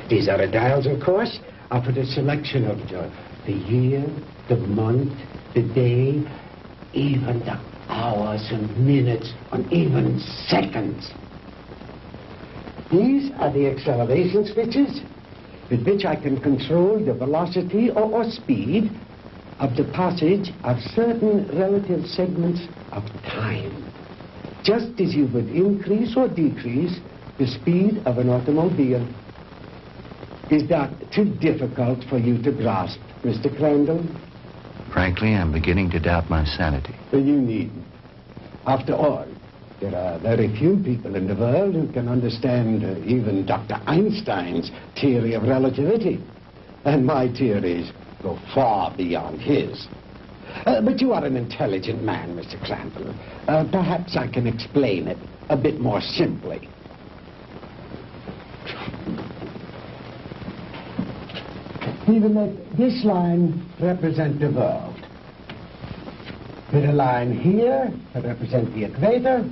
These other dials, of course, are for the selection of the year, the month, the day, even the hours and minutes, and even seconds. These are the acceleration switches with which I can control the velocity or speed of the passage of certain relative segments of time, just as you would increase or decrease the speed of an automobile. Is that too difficult for you to grasp, Mr. Crandall? Frankly, I'm beginning to doubt my sanity. Well, you needn't. After all, there are very few people in the world who can understand even Dr. Einstein's theory of relativity. And my theories go far beyond his. But you are an intelligent man, Mr. Crandall. Perhaps I can explain it a bit more simply. We will let this line represent the world, with a line here to represent the equator,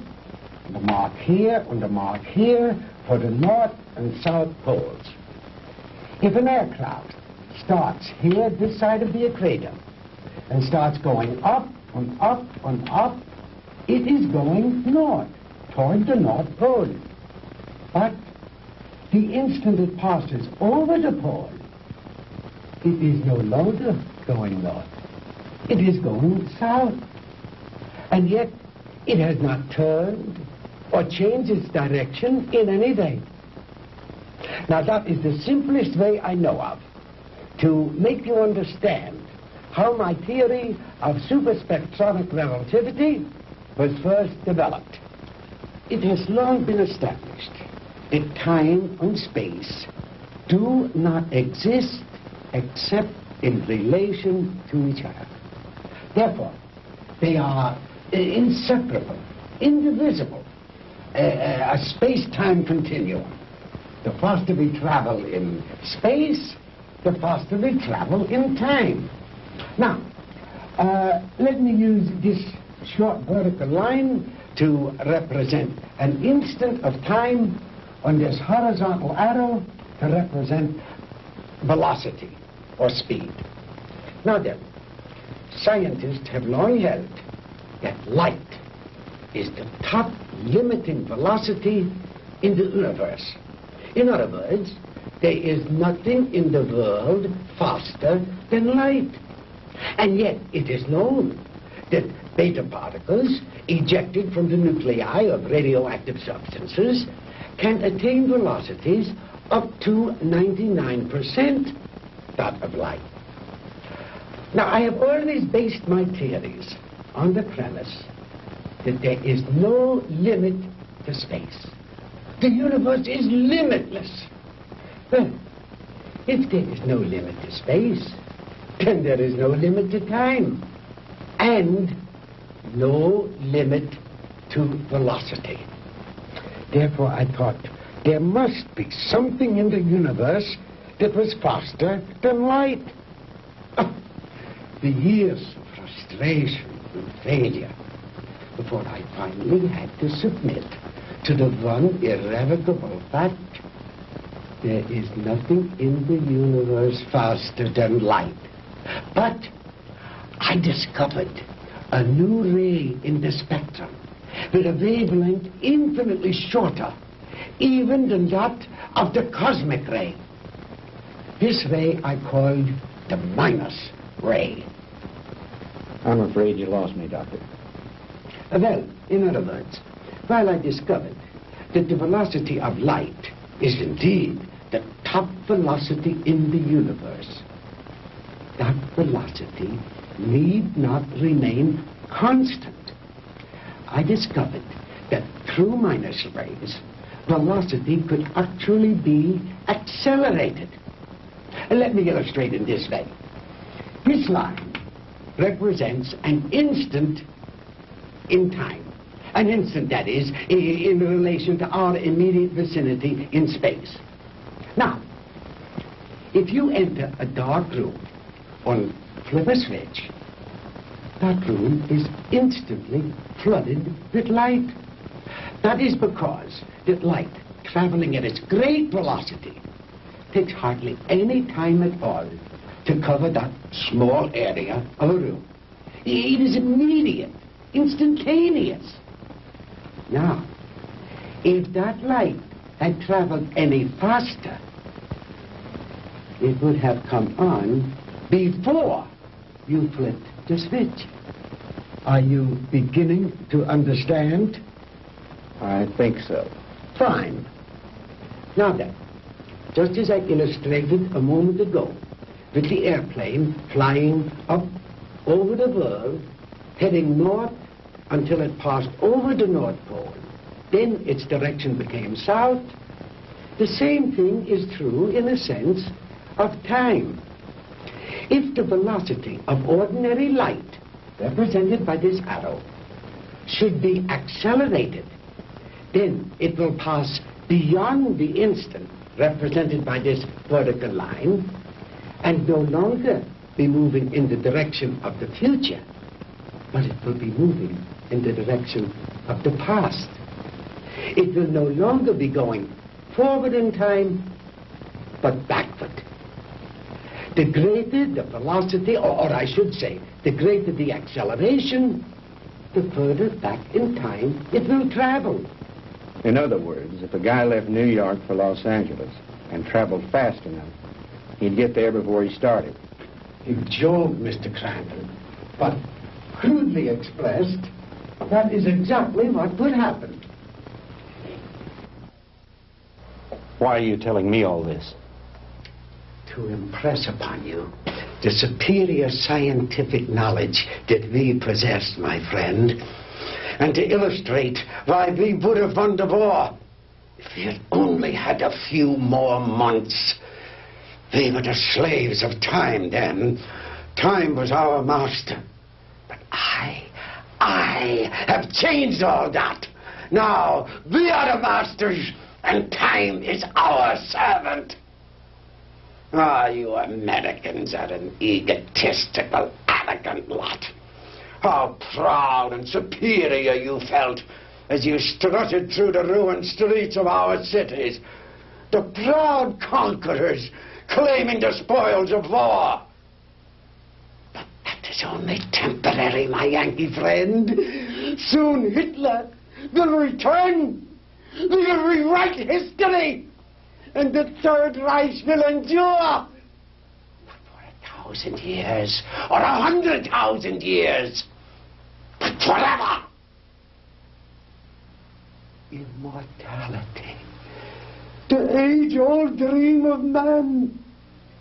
the mark here and the mark here for the north and south poles. If an aircraft starts here, this side of the equator, and starts going up and up and up, it is going north, toward the North Pole. But the instant it passes over the pole, it is no longer going north. It is going south. And yet, it has not turned or changed its direction in any way. Now, that is the simplest way I know of to make you understand how my theory of superspectronic relativity was first developed. It has long been established that time and space do not exist except in relation to each other. Therefore, they are inseparable, indivisible, a space-time continuum. The faster we travel in space, the faster we travel in time. Now, let me use this short vertical line to represent an instant of time, on this horizontal arrow to represent velocity or speed. Now then, scientists have long held that light is the top limiting velocity in the universe. In other words, there is nothing in the world faster than light. And yet it is known that beta particles ejected from the nuclei of radioactive substances can attain velocities up to 99% that of light. Now, I have always based my theories on the premise that there is no limit to space. The universe is limitless. Well, if there is no limit to space, then there is no limit to time, and no limit to velocity. Therefore, I thought there must be something in the universe that was faster than light. The years of frustration and failure before I finally had to submit to the one irrevocable fact: there is nothing in the universe faster than light. But I discovered a new ray in the spectrum with a wavelength infinitely shorter even than that of the cosmic ray. This ray I called the minus ray. I'm afraid you lost me, Doctor. Well, in other words, while I discovered that the velocity of light is indeed the top velocity in the universe, that velocity need not remain constant. I discovered that through minus rays, velocity could actually be accelerated. Let me illustrate in this way. This line represents an instant in time. An instant, that is, in relation to our immediate vicinity in space. Now, if you enter a dark room or flip a switch, that room is instantly flooded with light. That is because that light, traveling at its great velocity, takes hardly any time at all to cover that small area of a room. It is immediate, instantaneous. Now, if that light had traveled any faster, it would have come on before you flipped the switch. Are you beginning to understand? I think so. Fine. Now then, just as I illustrated a moment ago, with the airplane flying up over the world, heading north until it passed over the North Pole, then its direction became south. The same thing is true, in a sense, of time. If the velocity of ordinary light, represented by this arrow, should be accelerated, then it will pass beyond the instant, represented by this vertical line, and no longer be moving in the direction of the future, but it will be moving in the direction of the past. It will no longer be going forward in time, but backward. The greater the velocity, or I should say, the greater the acceleration, the further back in time it will travel. In other words, if a guy left New York for Los Angeles and traveled fast enough, he'd get there before he started. You joke, Mr. Crandall, but crudely expressed, that is exactly what would happen. Why are you telling me all this? To impress upon you the superior scientific knowledge that we possess, my friend, and to illustrate why we would have won the war if we had only had a few more months. We were the slaves of time then. Time was our master. But I have changed all that. Now we are the masters, and time is our servant. Ah, you Americans are an egotistical, arrogant lot. How proud and superior you felt as you strutted through the ruined streets of our cities. The proud conquerors claiming the spoils of war. is only temporary, my Yankee friend. Soon Hitler will return. We will rewrite history. And the Third Reich will endure. Not for 1,000 years or 100,000 years. But forever. Immortality. The age-old dream of man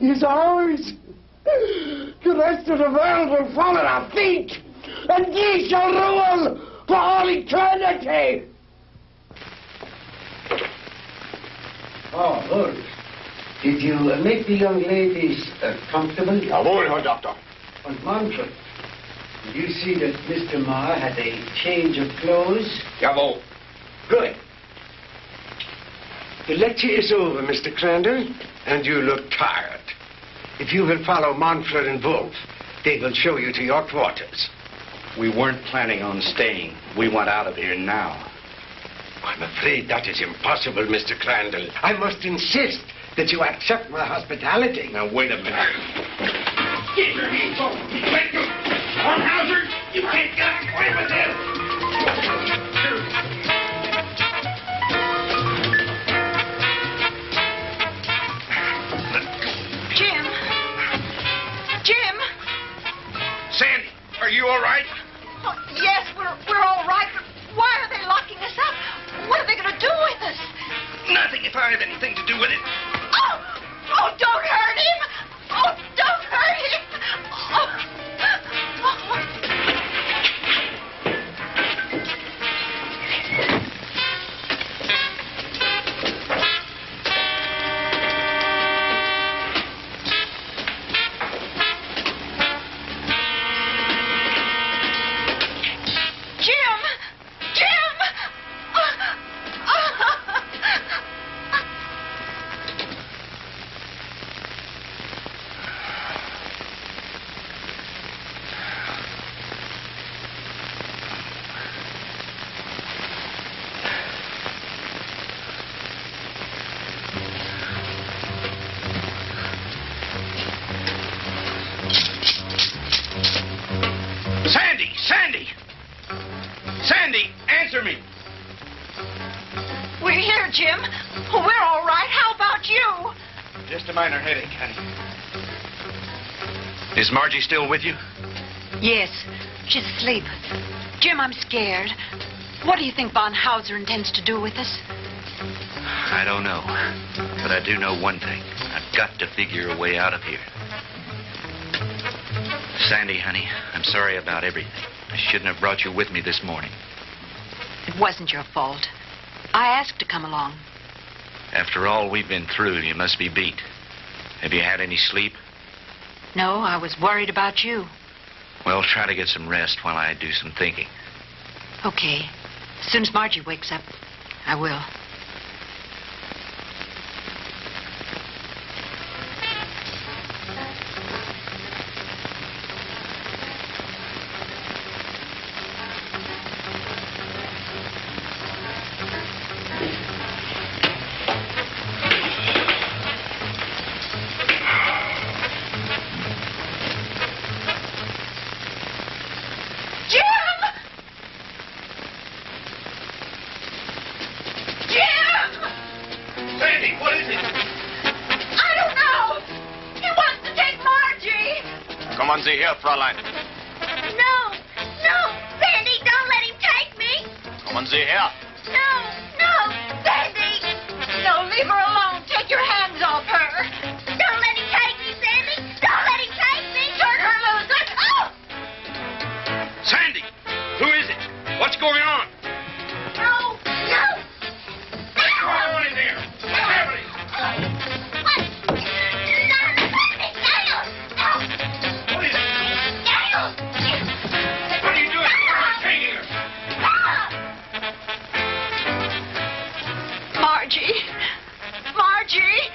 is ours. The rest of the world will fall at our feet, and ye shall rule for all eternity. Oh, good. Did you make the young ladies comfortable? Jawohl, Herr Doctor. And Manfred, did you see that Mr. Marr had a change of clothes? Jawohl. Good. The lecture is over, Mr. Crandall, and you look tired. If you will follow Manfred and Wolf, they will show you to your quarters. We weren't planning on staying. We want out of here now. I'm afraid that is impossible, Mr. Crandall. I must insist that you accept my hospitality. Now, wait a minute. Get your hands off me. Let go. Hornhauser, you can't get away with this. Jim! Sandy, are you all right? Oh, yes, we're all right, but why are they locking us up? What are they going to do with us? Nothing if I have anything to do with it. Oh! Oh, don't hurt him! Oh, don't hurt him! Oh. Sandy, answer me. We're here, Jim. We're all right. How about you? Just a minor headache, honey. Is Margie still with you? Yes, she's asleep. Jim, I'm scared. What do you think von Hauser intends to do with us? I don't know. But I do know one thing. I've got to figure a way out of here. Sandy, honey, I'm sorry about everything. I shouldn't have brought you with me this morning. It wasn't your fault. I asked to come along. After all we've been through, you must be beat. Have you had any sleep? No, I was worried about you. Well, try to get some rest while I do some thinking. Okay. As soon as Margie wakes up, I will. Kommen Sie her, Fräulein. No, Sandy, don't let him take me. Kommen Sie her. No, Sandy. No, leave her alone. Take your hands off her. Don't let him take me, Sandy. Don't let him take me. Turn her loose. Let go. Sandy, who is it? What's going on? No. What's going on in there? What's happening? What are you doing? Where's Katie? Margie.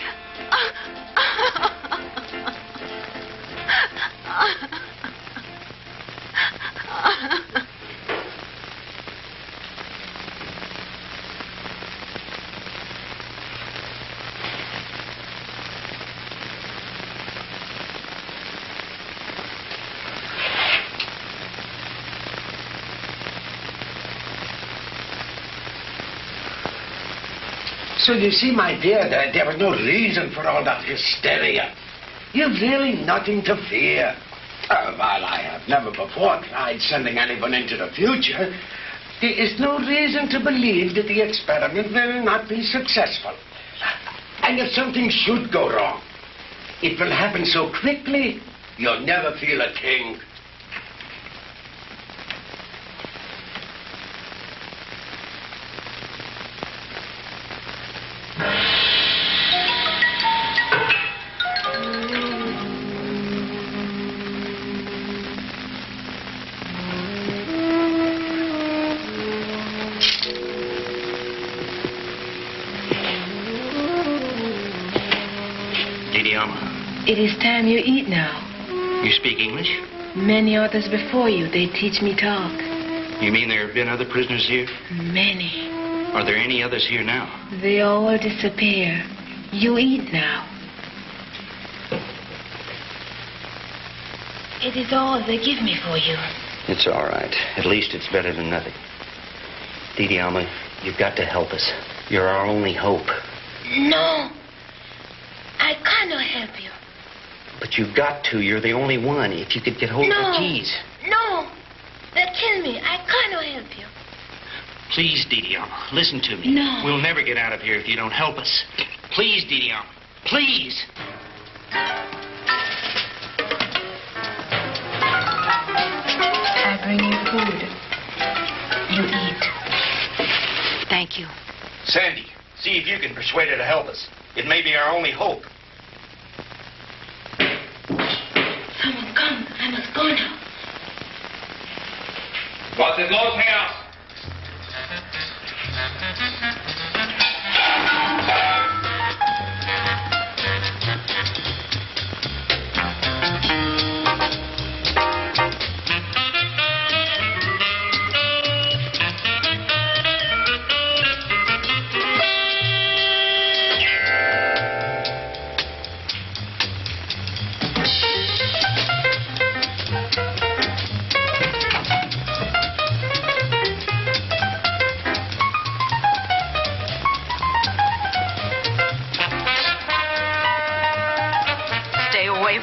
So you see, my dear, there was no reason for all that hysteria. You've really nothing to fear. While I have never before tried sending anyone into the future, there is no reason to believe that the experiment will not be successful. And if something should go wrong, it will happen so quickly, you'll never feel a thing. It is time you eat now. You speak English? Many others before you, they teach me talk. You mean there have been other prisoners here? Many. Are there any others here now? They all disappear. You eat now. It is all they give me for you. It's all right. At least it's better than nothing. Didi Alma, you've got to help us. You're our only hope. No. I cannot help you. But you've got to. You're the only one. If you could get hold of the keys. No. They'll kill me. I cannot help you. Please, Didi Alma, listen to me. No. We'll never get out of here if you don't help us. Please, Didi Alma. Please. I bring you food. You eat. Thank you. Sandy, see if you can persuade her to help us. It may be our only hope. Someone come. I must go now. Was ist los, Herr?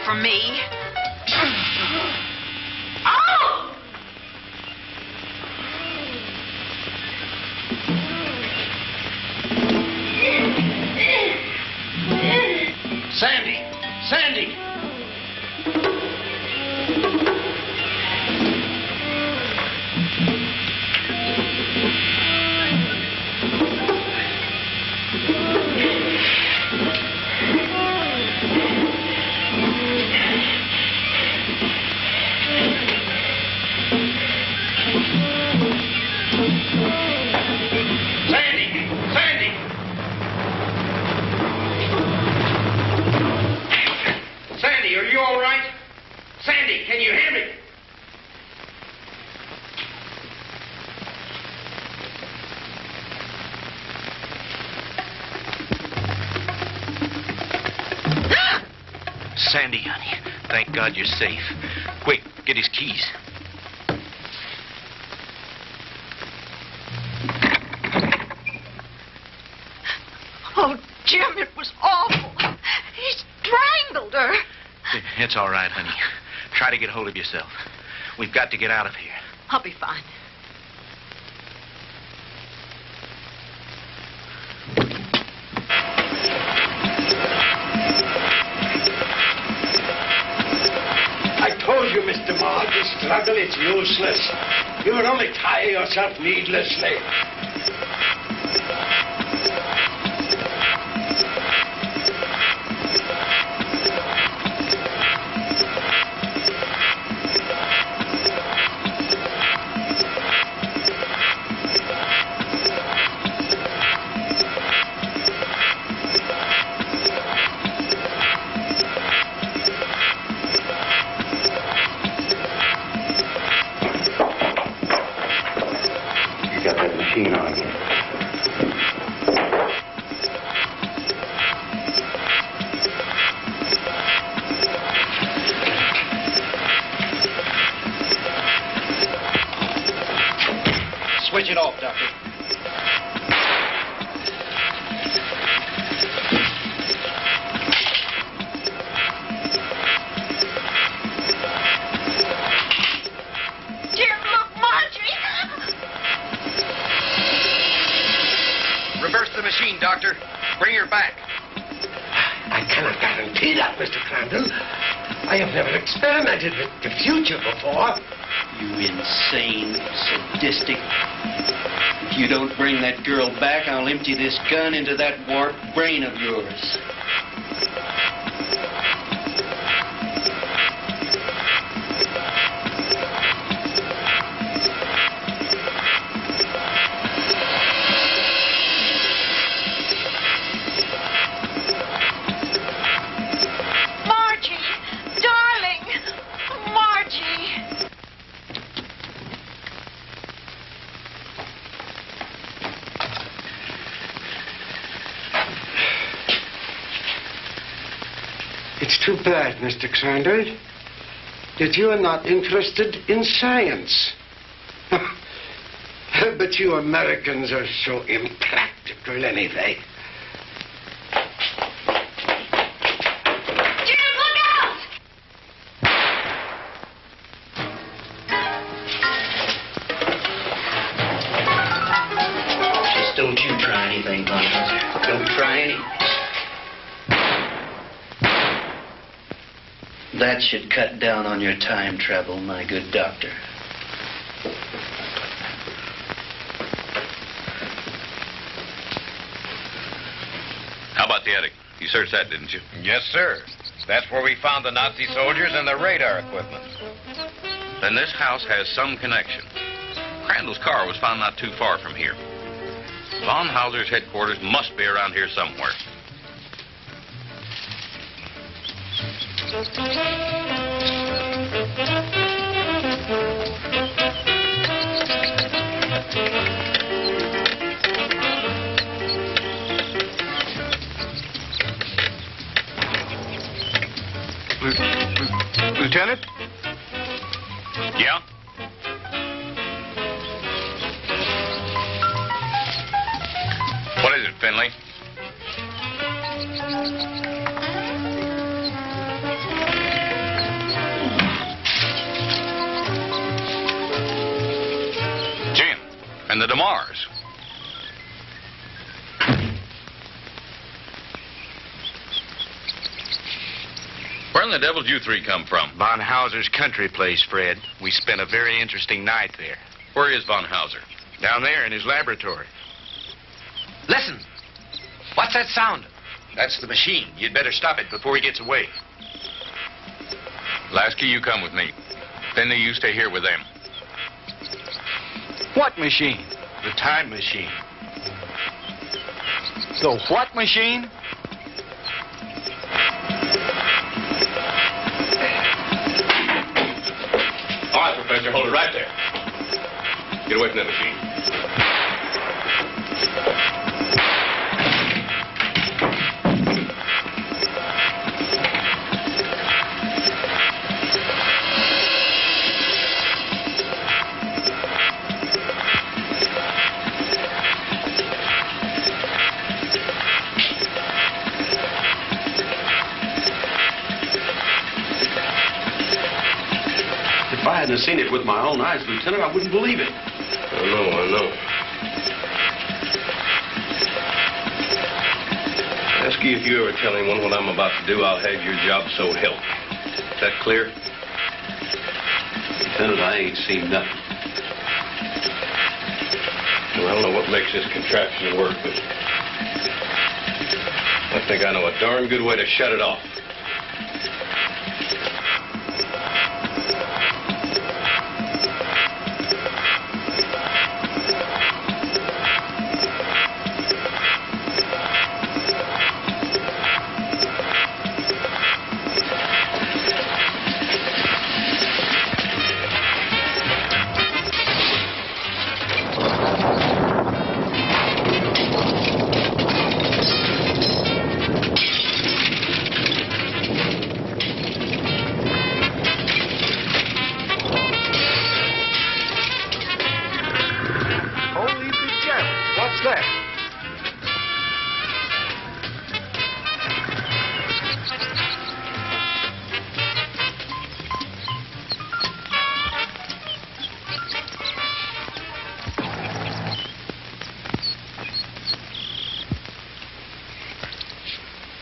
From me. Oh! Sandy! Sandy! Sandy, honey. Thank God you're safe. Quick, get his keys. Oh, Jim, it was awful. He strangled her. It's all right, honey. Try to get hold of yourself. We've got to get out of here. I'll be fine. I told you, Mr. Maud, this struggle is useless. You will only tire yourself needlessly. Switch it off, Doctor. I have never experimented with the future before. You insane, sadistic. If you don't bring that girl back, I'll empty this gun into that warped brain of yours. It's too bad, Mr. Crandall, that you are not interested in science. But you Americans are so impractical anyway. Jim, look out! Just don't you try anything, Von Hauser. Don't try anything. That should cut down on your time travel, my good doctor. How about the attic? You searched that, didn't you? Yes, sir. That's where we found the Nazi soldiers and the radar equipment. Then this house has some connection. Crandall's car was found not too far from here. Von Hauser's headquarters must be around here somewhere. Lieutenant? Yeah? What is it, Finley? Jim, and the DeMars. Where in the devil did you three come from? Von Hauser's country place, Fred. We spent a very interesting night there. Where is Von Hauser? Down there in his laboratory. Listen. What's that sound? That's the machine. You'd better stop it before he gets away. Lasky, you come with me. Finley, you stay here with them. What machine? The time machine. The what machine? All right, Professor, hold it right there. Get away from that machine. If I hadn't seen it with my own eyes, Lieutenant, I wouldn't believe it. I know. Ask you if you ever tell anyone what I'm about to do, I'll have your job so help me. Is that clear? Lieutenant, I ain't seen nothing. Well, I don't know what makes this contraption work, but I think I know a darn good way to shut it off.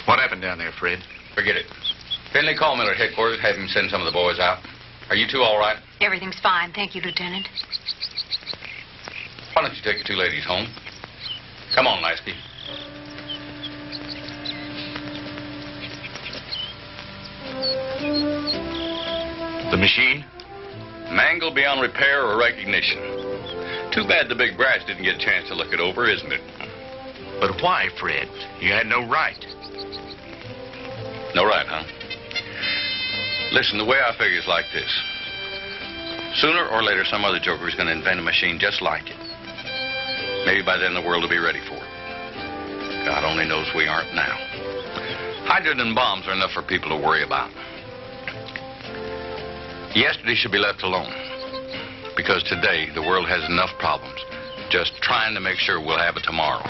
What happened down there, Fred? Forget it. Finley, call Miller at headquarters. Have him send some of the boys out. Are you two all right? Everything's fine. Thank you, Lieutenant. Why don't you take the two ladies home? Come on, Lasky. The machine? Mangled beyond repair or recognition. Too bad the big brass didn't get a chance to look it over, isn't it? But why, Fred? You had no right. No right, huh? Listen, the way I figure is like this. Sooner or later, some other joker is going to invent a machine just like it. Maybe by then the world will be ready for it. God only knows we aren't now. Hydrogen bombs are enough for people to worry about. Yesterday should be left alone. Because today, the world has enough problems. Just trying to make sure we'll have it tomorrow.